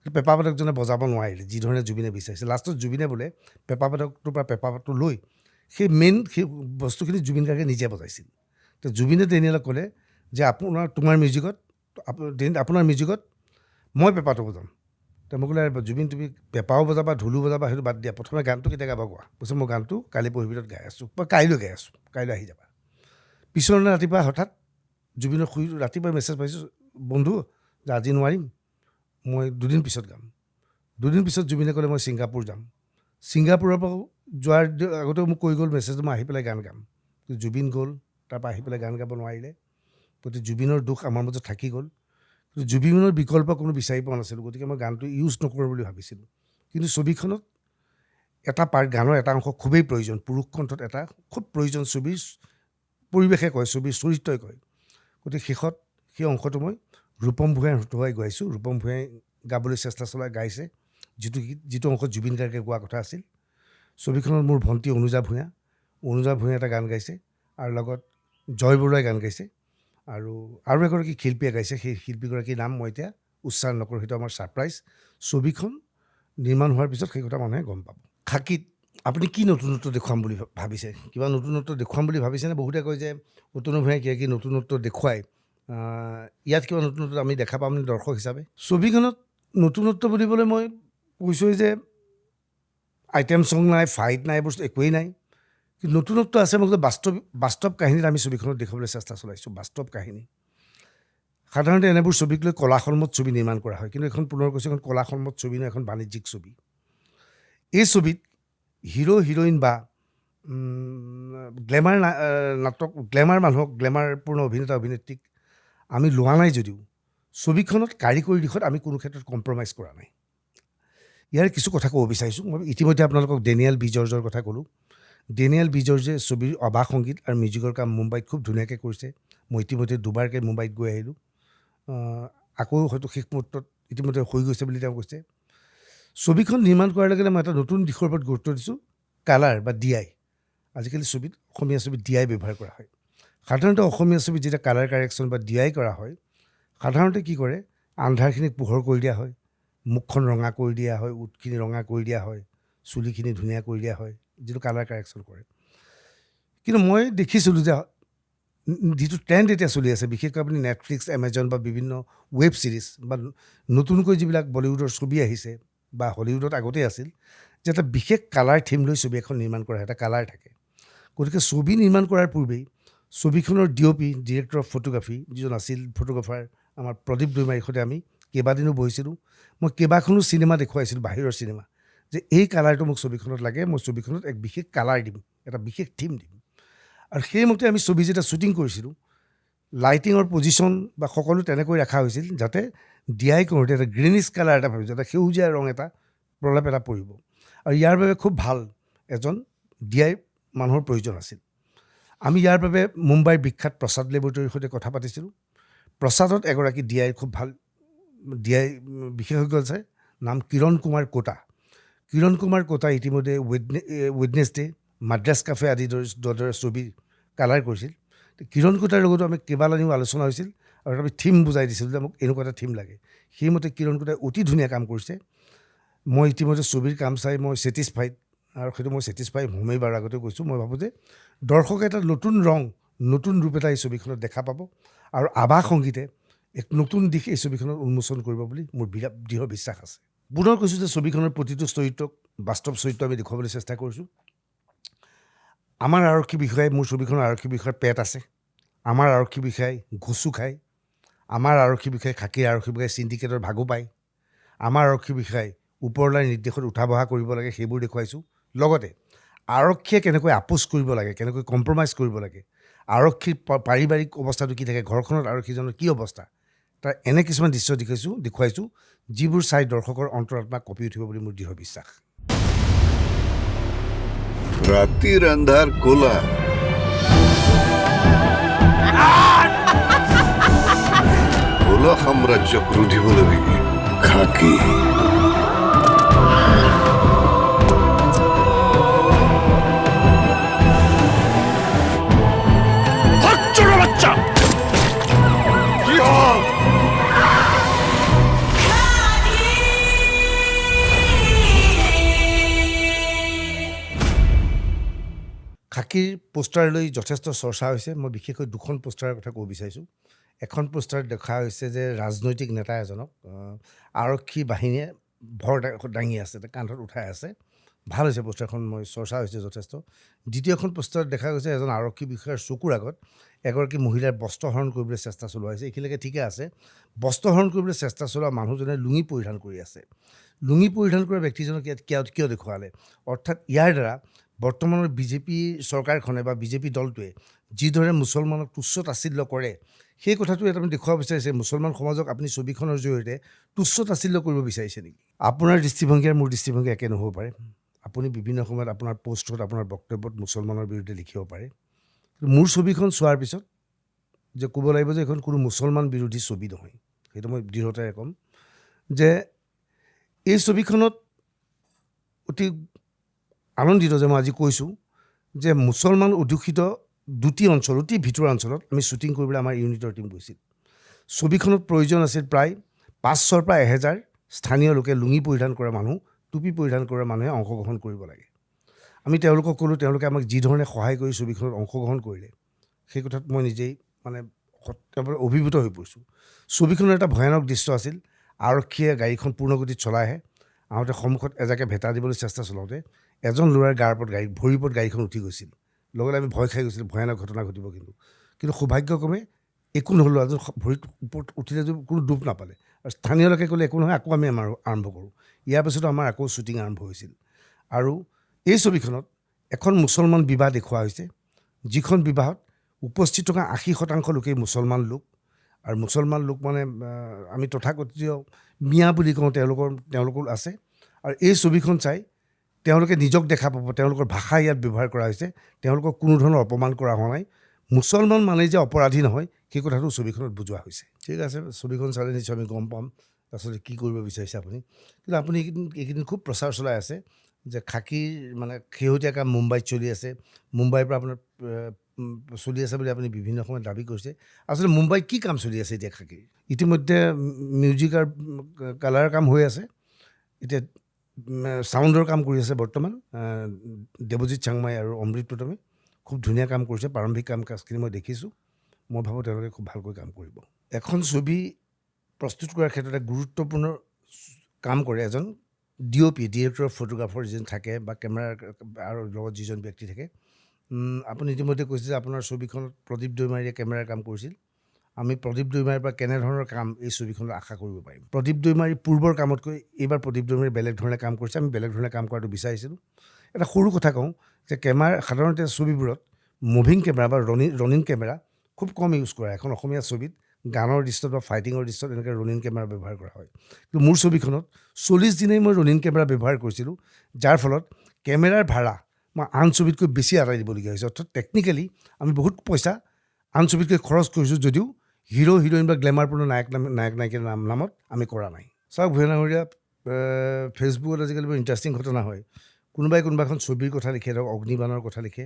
পেঁপা বাদকজনে বজাব নোৱাৰিলে যিধৰণে জুবিনে বিচাৰিছিল। লাষ্টত জুবিনে বোলে পেঁপা বাদকটোৰ পৰা পেঁপাটো লৈ সেই বস্তুখিনি জুবিন গাৰ্গে নিজে বজাইছিল। তো জুবিনে ডেনিয়েলক ক'লে যে আপোনাৰ মিউজিকত মই পেঁপাটো বজাম। তো মোক ক'লে জুবিন তুমি পেঁপাও বজাবা, ঢোলো বজাবা, সেইটো বাদ দিয়া, প্ৰথমে গানটো কেতিয়া গাব কোৱা। কৈছে মই গানটো কালি পৰহিৰ ভিতৰত গাই আছোঁ, বা কাইলৈ গাই আছোঁ, কাইলৈ আহি যাবা। পিছদিনা ৰাতিপুৱা হঠাৎ জুবিনৰ ৰাতিপুৱাই মেছেজ পাইছোঁ, বন্ধু যে আজি নোৱাৰিম, মই 2 দিন পিছত গাম। 2 দিন পিছত জুবিনে ক'লে মই ছিংগাপুৰ যাম। ছিংগাপুৰৰ পৰা যোৱাৰ আগতেও মোক কৈ গ'ল মেছেজ, মই আহি পেলাই গান গাম। জুবিন গ'ল, তাৰপৰা আহি পেলাই গান গাব নোৱাৰিলে। গতিকে জুবিনৰ দুখ আমাৰ মাজত থাকি গ'ল। জুবিনৰ বিকল্প কোনো বিচাৰি পোৱা নাছিলোঁ, গতিকে মই গানটো ইউজ নকৰোঁ বুলি ভাবিছিলোঁ। কিন্তু ছবিখনত এটা পাৰ্ট, গানৰ এটা অংশ খুবেই প্ৰয়োজন, পুৰুষ কণ্ঠত এটা খুব প্ৰয়োজন, ছবিৰ পৰিৱেশে কয়, ছবিৰ চৰিত্ৰই কয়। গতিকে শেষত সেই অংশটো মই ৰূপম ভূঞাই হতুৱাই গাইছোঁ। ৰূপম ভূঞাই গাবলৈ চেষ্টা চলাই গাইছে, যিটো অংশত জুবিন গাৰ্গে গোৱা কথা আছিল। ছবিখনত মোৰ ভণ্টি অনুজা ভূঞাই এটা গান গাইছে, আৰু লগত জয় বৰুৱাই গান গাইছে, আৰু এগৰাকী শিল্পীয়ে গাইছে। সেই শিল্পীগৰাকীৰ নাম মই এতিয়া উচ্চাৰণ নকৰোঁ, সেইটো আমাৰ ছাৰপ্ৰাইজ। ছবিখন নিৰ্মাণ হোৱাৰ পিছত সেই কথা মানুহে গম পাব। খাকীত আপুনি কি নতুনত্ব দেখুৱাম বুলি ভাবিছে? কিবা নতুনত্ব দেখুৱাম বুলি ভাবিছেনে? বহুতে কয় যে অতনু ভূঞাই কি নতুনত্ব দেখুৱায়, ইয়াত কিবা নতুনত্ব আমি দেখা পামনে দৰ্শক হিচাপে? ছবিখনত নতুনত্ব বুলিবলৈ মই কৈছোঁ যে আইটেম ছং নাই, ফাইট নাই, বস্তু একোৱেই নাই। কিন্তু নতুনত্ব আছে, মোক বাস্তৱ কাহিনীত আমি ছবিখনত দেখুৱাবলৈ চেষ্টা চলাইছোঁ। বাস্তৱ কাহিনী সাধাৰণতে এনেবোৰ ছবিক লৈ কলাসন্মত ছবি নিৰ্মাণ কৰা হয়, কিন্তু এখন পুনৰ কৈছোঁ, এখন কলাসন্মত ছবি নহয়, এখন বাণিজ্যিক ছবি। এই ছবিত হিৰো হিৰইন বা গ্লেমাৰ মানুহক, গ্লেমাৰপূৰ্ণ অভিনেতা অভিনেত্ৰীক আমি লোৱা নাই যদিও ছবিখনত কাৰিকৰী দিশত আমি কোনো ক্ষেত্ৰত কম্প্ৰমাইজ কৰা নাই। ইয়াৰ কিছু কথা ক'ব বিচাৰিছোঁ। মই ইতিমধ্যে আপোনালোকক ডেনিয়েল বি জৰ্জৰ কথা ক'লোঁ। ডেনিয়েল বি জৰ্জে ছবিৰ অৱাস সংগীত আৰু মিউজিকৰ কাম মুম্বাইত খুব ধুনীয়াকৈ কৰিছে। মই ইতিমধ্যে দুবাৰকৈ মুম্বাইত গৈ আহিলোঁ। আকৌ হয়তো শেষ মুহূৰ্তত ইতিমধ্যে হৈ গৈছে বুলি তেওঁ কৈছে। ছবিখন নিৰ্মাণ কৰাৰ লগে লগে মই এটা নতুন দিশৰ ওপৰত গুৰুত্ব দিছোঁ, কালাৰ বা DI। আজিকালি অসমীয়া ছবিত DI ব্যৱহাৰ কৰা হয়। সাধাৰণতে অসমীয়া ছবিত যেতিয়া কালাৰ কাৰেকশ্যন বা DI কৰা হয়, সাধাৰণতে কি কৰে, আন্ধাৰখিনিক পোহৰ কৰি দিয়া হয়, মুখখন ৰঙা কৰি দিয়া হয়, ওঁঠখিনি ৰঙা কৰি দিয়া হয়, চুলিখিনি ধুনীয়া কৰি দিয়া হয়, যিটো কালাৰ কাৰেকশ্যন কৰে। কিন্তু মই দেখিছিলোঁ যে যিটো ট্ৰেণ্ড এতিয়া চলি আছে, বিশেষকৈ আপুনি নেটফ্লিক্স, এমাজন বা বিভিন্ন ৱেব ছিৰিজ বা নতুনকৈ যিবিলাক বলিউডৰ ছবি আহিছে বা হলিউডত আগতেই আছিল, যে এটা বিশেষ কালাৰ থিম লৈ ছবি এখন নিৰ্মাণ কৰা হয়, এটা কালাৰ থাকে। গতিকে ছবি নিৰ্মাণ কৰাৰ পূৰ্বেই ছবিখনৰ DOP, ডিৰেক্টৰ অফ ফটোগ্ৰাফী, যিজন আছিল ফটোগ্ৰাফাৰ আমাৰ প্ৰদীপ দৈমাৰীৰ সৈতে আমি কেইবাদিনো বহিছিলোঁ। মই কেইবাখনো চিনেমা দেখুৱাইছিলোঁ, বাহিৰৰ চিনেমা, যে এই কালাৰটো মোক ছবিখনত লাগে, মই ছবিখনত এক বিশেষ কালাৰ দিম, এটা বিশেষ থিম দিম। আৰু সেইমতে আমি ছবি যেতিয়া শ্বুটিং কৰিছিলোঁ, লাইটিঙৰ পজিশ্যন বা সকলো তেনেকৈ ৰখা হৈছিল যাতে ডিআই কৰোঁতে এটা গ্ৰীনিছ কালাৰ এটা ভাবিছোঁ, এটা সেউজীয়া ৰং এটা প্ৰলেপ এটা পৰিব। আৰু ইয়াৰ বাবে খুব ভাল এজন ডিআই মানুহৰ প্ৰয়োজন আছিল। আমি ইয়াৰ বাবে মুম্বাইৰ বিখ্যাত প্ৰসাদ লেবৰেটৰীৰ সৈতে কথা পাতিছিলোঁ। প্ৰসাদত এগৰাকী ডিআই খুব ভাল ডিআই বিশেষজ্ঞ আছে, নাম কিৰণ কুমাৰ কোটা। কিৰণ কুমাৰ কোটা ইতিমধ্যে ৱেডনেছডে, মাদ্ৰাছ কাফে আদি দৰে ছবি কালাৰ কৰিছিল। কিৰণ কোটাৰ লগতো আমি কেইবালানিও আলোচনা হৈছিল আৰু আমি থিম বুজাই দিছিলোঁ যে মোক এনেকুৱা এটা থিম লাগে। সেইমতে কিৰণ কোটাই অতি ধুনীয়া কাম কৰিছে। মই ইতিমধ্যে ছবিৰ কাম চাই মই ছেটিছফাইড, আৰু সেইটো মই ছেটিছফাই হোমেই বাৰ আগতে কৈছোঁ। মই ভাবোঁ যে দৰ্শকে এটা নতুন ৰং, নতুন ৰূপ এটা এই ছবিখনত দেখা পাব আৰু আৱাস সংগীতে এক নতুন দিশ এই ছবিখনত উন্মোচন কৰিব বুলি মোৰ বিৰাট দৃঢ় বিশ্বাস আছে। পুনৰ কৈছোঁ যে ছবিখনৰ প্ৰতিটো চৰিত্ৰক বাস্তৱ চৰিত্ৰ আমি দেখুৱাবলৈ চেষ্টা কৰিছোঁ। আমাৰ আৰক্ষী বিষয়াই, মোৰ ছবিখনৰ আৰক্ষী বিষয়াৰ পেট আছে, আমাৰ আৰক্ষী বিষয়াই ঘুচু খায়, আমাৰ আৰক্ষী বিষয়াই খাকীৰ আৰক্ষী বিষয়াই চিণ্ডিকেটৰ ভাগো পায়, আমাৰ আৰক্ষী বিষয়াই ওপৰলাই নিৰ্দেশত উঠা বহা কৰিব লাগে, সেইবোৰ দেখুৱাইছোঁ। লগতে আৰক্ষীয়ে কেনেকৈ আপোচ কৰিব লাগে, কেনেকৈ কম্প্ৰমাইজ কৰিব লাগে, আৰক্ষীৰ পাৰিবাৰিক অৱস্থাটো কি থাকে, ঘৰখনত আৰক্ষীজনৰ কি অৱস্থা, তাৰ এনে কিছুমান দৃশ্য দেখুৱাইছোঁ যিবোৰ চাই দৰ্শকৰ অন্তৰাত্মা কঁপি উঠিব বুলি মোৰ দৃঢ় বিশ্বাস। ৰাতিৰ আন্ধাৰ কোলা কোলা সাম্ৰাজ্য ক্ৰোধী বলে খাকি খাকীৰ পোষ্টাৰলৈ যথেষ্ট চৰ্চা হৈছে। মই বিশেষকৈ দুখন পোষ্টাৰৰ কথা ক'ব বিচাৰিছোঁ। এখন পোষ্টাৰত দেখা হৈছে যে ৰাজনৈতিক নেতা এজনক আৰক্ষী বাহিনীয়ে ভৰ দাঙি আছে, কান্ধত উঠাই আছে। ভাল হৈছে পোষ্টাৰখন, মই চৰ্চা হৈছে যথেষ্ট। দ্বিতীয়খন পোষ্টাৰত দেখা গৈছে এজন আৰক্ষী বিষয়াৰ চকুৰ আগত এগৰাকী মহিলাৰ বস্ত্ৰহৰণ কৰিবলৈ চেষ্টা চলোৱা হৈছে। এইখিনিলৈকে ঠিকে আছে। বস্ত্ৰহৰণ কৰিবলৈ চেষ্টা চলোৱা মানুহজনে লুঙি পৰিধান কৰি আছে। লুঙি পৰিধান কৰা ব্যক্তিজনক ইয়াত কিয় দেখুৱালে? অৰ্থাৎ ইয়াৰ দ্বাৰা বৰ্তমানৰ বিজেপি চৰকাৰখনে বা বিজেপি দলটোৱে যিদৰে মুছলমানক তুচ্ছ তাচ্ছিল্য কৰে, সেই কথাটো ইয়াত আপুনি দেখুৱাব বিচাৰিছে মুছলমান সমাজক আপুনি ছবিখনৰ জৰিয়তে তুচ্ছ তাচ্ছিল্য কৰিব বিচাৰিছে নেকি? আপোনাৰ দৃষ্টিভংগী আৰু মোৰ দৃষ্টিভংগী একে নহ'ব পাৰে। আপুনি বিভিন্ন সময়ত আপোনাৰ পোষ্টত, আপোনাৰ বক্তব্যত মুছলমানৰ বিৰুদ্ধে লিখিব পাৰে। কিন্তু মোৰ ছবিখন চোৱাৰ পিছত যে ক'ব লাগিব যে এইখন কোনো মুছলমান বিৰোধী ছবি নহয়। সেইটো মই দৃঢ়তাৰে ক'ম যে এই ছবিখনত অতি আনন্দিত যে মই আজি কৈছোঁ যে মুছলমান অধ্যুষিত দুটি অঞ্চল, অতি ভিতৰুৱা অঞ্চলত আমি শ্বুটিং কৰিবলৈ আমাৰ ইউনিটৰ টীম গৈছিল। ছবিখনত প্ৰয়োজন আছিল প্ৰায় 500 পৰা 1000 স্থানীয় লোকে লুঙি পৰিধান কৰা মানুহ, টুপি পৰিধান কৰা মানুহে অংশগ্ৰহণ কৰিব লাগে। আমি তেওঁলোকক ক'লোঁ, তেওঁলোকে আমাক যিধৰণে সহায় কৰি ছবিখনত অংশগ্ৰহণ কৰিলে সেই কথাত মই নিজেই মানে অভিভূত হৈ পৰিছোঁ। ছবিখনৰ এটা ভয়ানক দৃশ্য আছিল। আৰক্ষীয়ে গাড়ীখন পূৰ্ণগতিত চলাই আহোঁতে সন্মুখত এজাকে ভেটা দিবলৈ চেষ্টা চলাওঁতে এজন ল'ৰাৰ গাৰ ওপৰত ভৰিৰ ওপৰত গাড়ীখন উঠি গৈছিল। লগতে আমি ভয় খাই গৈছিলোঁ, ভয়ানক ঘটনা ঘটিব। কিন্তু সৌভাগ্যক্ৰমে একো নহ'ল। এজন ভৰিত ওপৰত উঠিলে যদি কোনো দুখ নাপালে। আৰু স্থানীয় লোকে ক'লে একো নহয়, আকৌ আমি আৰম্ভ কৰোঁ। ইয়াৰ পিছতো আমাৰ আকৌ শ্বুটিং আৰম্ভ হৈছিল। আৰু এই ছবিখনত এখন মুছলমান বিবাহ দেখুওৱা হৈছে, যিখন বিবাহত উপস্থিত থকা 80% লোকেই মুছলমান লোক। আৰু মুছলমান লোক মানে আমি তথাকথিত মিয়া বুলি কওঁ, তেওঁলোকৰ আছে। আৰু এই ছবিখন চাই তেওঁলোকে নিজক দেখা পাব, তেওঁলোকৰ ভাষা ইয়াত ব্যৱহাৰ কৰা হৈছে, তেওঁলোকক কোনো ধৰণৰ অপমান কৰা হোৱা নাই। মুছলমান মানেই যে অপৰাধী নহয় সেই কথাটো ছবিখনত বুজোৱা হৈছে। ঠিক আছে, ছবিখন চালে নিশ্চয় আমি গম পাম আচলতে কি কৰিব বিচাৰিছে আপুনি। কিন্তু আপুনি এইকেইদিন খুব প্ৰচাৰ চলাই আছে যে খাকীৰ মানে শেহতীয়া কাম মুম্বাইত চলি আছে, মুম্বাইৰ পৰা আপোনাৰ চলি আছে বুলি আপুনি বিভিন্ন সময়ত দাবী কৰিছে। আচলতে মুম্বাইত কি কাম চলি আছে এতিয়া খাকীৰ? ইতিমধ্যে মিউজিক আৰু কালাৰৰ কাম হৈ আছে, এতিয়া চাউণ্ডৰ কাম কৰি আছে বৰ্তমান দেৱজিৎ চাংমাই আৰু অমৃত প্ৰথমে। খুব ধুনীয়া কাম কৰিছে। প্ৰাৰম্ভিক কাম কাজখিনি মই দেখিছোঁ। মই ভাবোঁ তেওঁলোকে খুব ভালকৈ কাম কৰিব। এখন ছবি প্ৰস্তুত কৰাৰ ক্ষেত্ৰত এক গুৰুত্বপূৰ্ণ কাম কৰে এজন DOP, ডিৰেক্টৰ অফ ফটোগ্ৰাফাৰ যিজন থাকে বা কেমেৰাৰ আৰু লগত যিজন ব্যক্তি থাকে। আপুনি ইতিমধ্যে কৈছে যে আপোনাৰ ছবিখনত প্ৰদীপ দৈমাৰীয়ে কেমেৰাৰ কাম কৰিছিল। আমি প্ৰদীপ দৈমাৰীৰ পৰা কেনেধৰণৰ কাম এই ছবিখনত আশা কৰিব পাৰিম। প্ৰদীপ দৈমাৰী পূৰ্বৰ কামতকৈ এইবাৰ প্ৰদীপ দৈমাৰী বেলেগ ধৰণে কাম কৰিছে, আমি বেলেগ ধৰণে কাম কৰাটো বিচাৰিছিলোঁ। এটা সৰু কথা কওঁ যে সাধাৰণতে ছবিবোৰত মুভিং কেমেৰা বা ৰনিং কেমেৰা খুব কম ইউজ কৰা এখন অসমীয়া ছবিত গানৰ দৃশ্যত বা ফাইটিঙৰ দৃশ্যত এনেকৈ ৰনিং কেমেৰা ব্যৱহাৰ কৰা হয়। কিন্তু মোৰ ছবিখনত 40 দিনেই মই ৰনিং কেমেৰা ব্যৱহাৰ কৰিছিলোঁ, যাৰ ফলত কেমেৰাৰ ভাড়া মই আন ছবিতকৈ বেছি আদায় দিবলগীয়া হৈছে। অৰ্থাৎ টেকনিকেলি আমি বহুত পইচা আন ছবিতকৈ খৰচ কৰিছোঁ, যদিও হিৰো হিৰইন বা গ্লেমাৰপূৰ্ণ নায়িকাৰ নামত আমি কৰা নাই। চাওক ভূঞা ডাঙৰীয়া, ফেচবুকত আজিকালি বৰ ইণ্টাৰেষ্টিং ঘটনা হয়। কোনোবাই এখন ছবিৰ কথা লিখে, ধৰক অগ্নিবাণৰ কথা লিখে,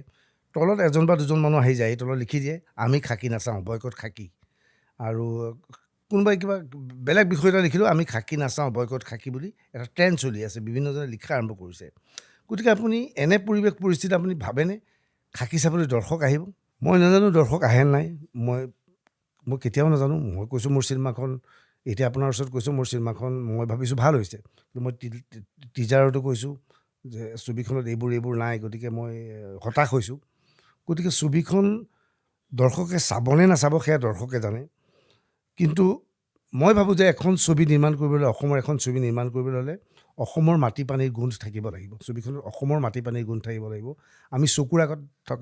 তলত এজন বা দুজন মানুহ আহি যায়, তলত লিখি দিয়ে আমি খাকী নাচাওঁ, বয়কট খাকী। আৰু কোনোবাই কিবা বেলেগ বিষয় এটা লিখিলেও আমি খাকী নাচাওঁ, বয়কট খাকী বুলি এটা ট্ৰেণ্ড চলি আছে, বিভিন্নজনে লিখা আৰম্ভ কৰিছে। গতিকে আপুনি এনে পৰিৱেশ পৰিস্থিতি আপুনি ভাবেনে খাকী চাবলৈ দৰ্শক আহিব? মই নাজানো দৰ্শক আহে নাই, মই কেতিয়াও নাজানো। মই কৈছোঁ মোৰ চিনেমাখন, এতিয়া আপোনাৰ ওচৰত কৈছোঁ মোৰ চিনেমাখন মই ভাবিছোঁ ভাল হৈছে। মই টিজাৰতো কৈছোঁ যে ছবিখনত এইবোৰ নাই, গতিকে মই হতাশ হৈছোঁ। গতিকে ছবিখন দৰ্শকে চাবনে নাচাব সেয়া দৰ্শকে জানে। কিন্তু মই ভাবোঁ যে এখন ছবি নিৰ্মাণ কৰিবলৈ, অসমৰ এখন ছবি নিৰ্মাণ কৰিবলৈ হ'লে অসমৰ মাটি পানীৰ গোন্ধ থাকিব লাগিব। ছবিখনত অসমৰ মাটি পানীৰ গোন্ধ থাকিব লাগিব। আমি চকুৰ আগত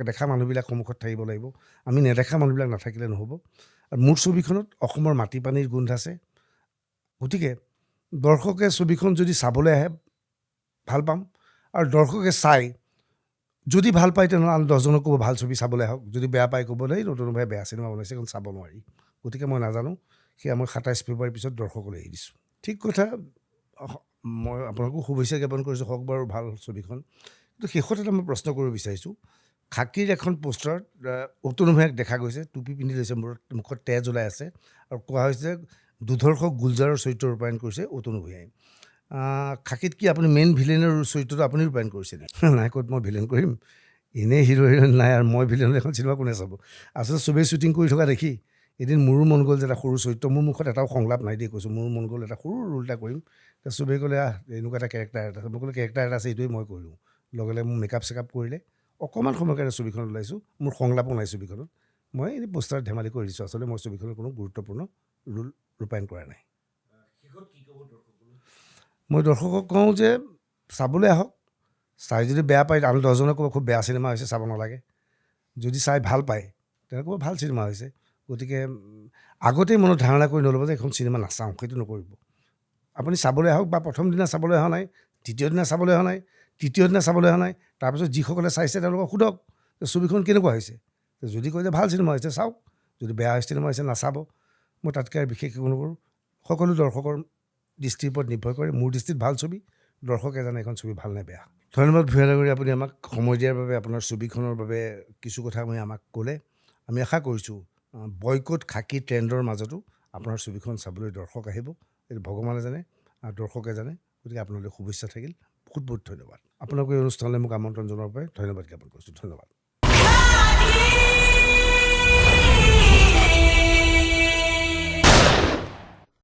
দেখা মানুহবিলাক সন্মুখত থাকিব লাগিব। আমি নেদেখা মানুহবিলাক নাথাকিলে নহ'ব। আৰু মোৰ ছবিখনত অসমৰ মাটি পানীৰ গোন্ধ আছে। গতিকে দৰ্শকে ছবিখন যদি চাবলৈ আহে ভাল পাম, আৰু দৰ্শকে চাই যদি ভাল পায় তেনেহ'লে আন 10জনক ক'ব ভাল ছবি চাবলৈ আহক। যদি বেয়া পায় ক'ব দেই নতুনভাৱে বেয়া চিনেমা বনাইছে, এখন চাব নোৱাৰি। গতিকে মই নাজানো, সেয়া মই 27 ফেব্ৰুৱাৰীৰ পিছত দৰ্শকলৈ এৰি দিছোঁ। ঠিক কথা, মই আপোনালোকো শুভেচ্ছা জ্ঞাপন কৰিছোঁ, হওক বাৰু ভাল ছবিখন। কিন্তু শেষত এটা মই প্ৰশ্ন কৰিব বিচাৰিছোঁ। খাকীৰ এখন পোষ্টাৰত অতনু ভূঞাক দেখা গৈছে, টুপি পিন্ধি লৈছে, মুখত তেজ ওলাই আছে, আৰু কোৱা হৈছে দুধৰ্ষক গুলজাৰৰ চৰিত্ৰ ৰূপায়ণ কৰিছে অতনু ভূঞাই। খাকীত কি আপুনি মেইন ভিলেনৰ চৰিত্ৰটো আপুনি ৰূপায়ণ কৰিছে নেকি? নাই, ক'ত মই ভিলেন কৰিম, এনেই হিৰো হিৰইন নাই, আৰু মই ভিলেন এখন চিনেমা কোনে চাব? আচলতে চবেই শ্বুটিং কৰি থকা দেখি এদিন মোৰো মন গ'ল যে এটা সৰু চৰিত্ৰ, মোৰ মুখত এটাও সংলাপ নাই দিয়ে কৈছোঁ, মোৰো মন গ'ল এটা সৰু ৰোল এটা কৰিম। চবেই ক'লে এনেকুৱা এটা কেৰেক্টাৰ এটা আছে, মই ক'লো কেৰেক্টাৰ এটা আছে, এইটোৱে মই কৰিলোঁ। লগে লগে মোৰ মেকআপ চেকআপ কৰিলে, অকণমান সময়ৰ কাৰণে ছবিখনত ওলাইছোঁ, মোৰ সংলাপো নাই ছবিখনত। মই এনেই পোষ্টাৰত ধেমালি কৰি দিছোঁ, আচলতে মই ছবিখনৰ কোনো গুৰুত্বপূৰ্ণ ৰোল ৰূপায়ণ কৰা নাই। মই দৰ্শকক কওঁ যে চাবলৈ আহক, চাই যদি বেয়া পায় আন 10জনক ক'ব খুব বেয়া চিনেমা হৈছে, চাব নালাগে। যদি চাই ভাল পায় তেনেকৈ ক'ব ভাল চিনেমা হৈছে। গতিকে আগতেই মনত ধাৰণা কৰি নল'ব যে এখন চিনেমা নাচাওঁ, সেইটো নকৰিব। আপুনি চাবলৈ আহক, বা প্ৰথম দিনা চাবলৈ অহা নাই, দ্বিতীয় দিনা চাবলৈ অহা নাই, তৃতীয় দিনা চাবলৈ অহা নাই, তাৰপিছত যিসকলে চাইছে তেওঁলোকক সোধক যে ছবিখন কেনেকুৱা হৈছে। যদি কয় যে ভাল চিনেমা হৈছে চাওক, যদি বেয়া চিনেমা হৈছে নাচাব। মই তাতকৈ আৰু বিশেষ একো নকৰোঁ। সকলো দৰ্শকৰ দৃষ্টিৰ ওপৰত নিৰ্ভৰ কৰে। মোৰ দৃষ্টিত ভাল ছবি, দৰ্শকে জানে এখন ছবি ভাল নে বেয়া। ধন্যবাদ ভূঞা ডাঙৰীয়া, আপুনি আমাক সময় দিয়াৰ বাবে, আপোনাৰ ছবিখনৰ বাবে কিছু কথা আপুনি আমাক ক'লে। আমি আশা কৰিছোঁ বয়কট খাকী ট্ৰেণ্ডৰ মাজতো আপোনাৰ ছবিখন চাবলৈ দৰ্শক আহিব, এইটো ভগৱানে জানে আৰু দৰ্শকে জানে। গতিকে আপোনালৈ শুভেচ্ছা থাকিল, বহুত বহুত ধন্যবাদ। আপোনালোকে এই অনুষ্ঠানলৈ মোক আমন্ত্ৰণ জনোৱাৰ বাবে ধন্যবাদ জ্ঞাপন কৰিছোঁ। ধন্যবাদ।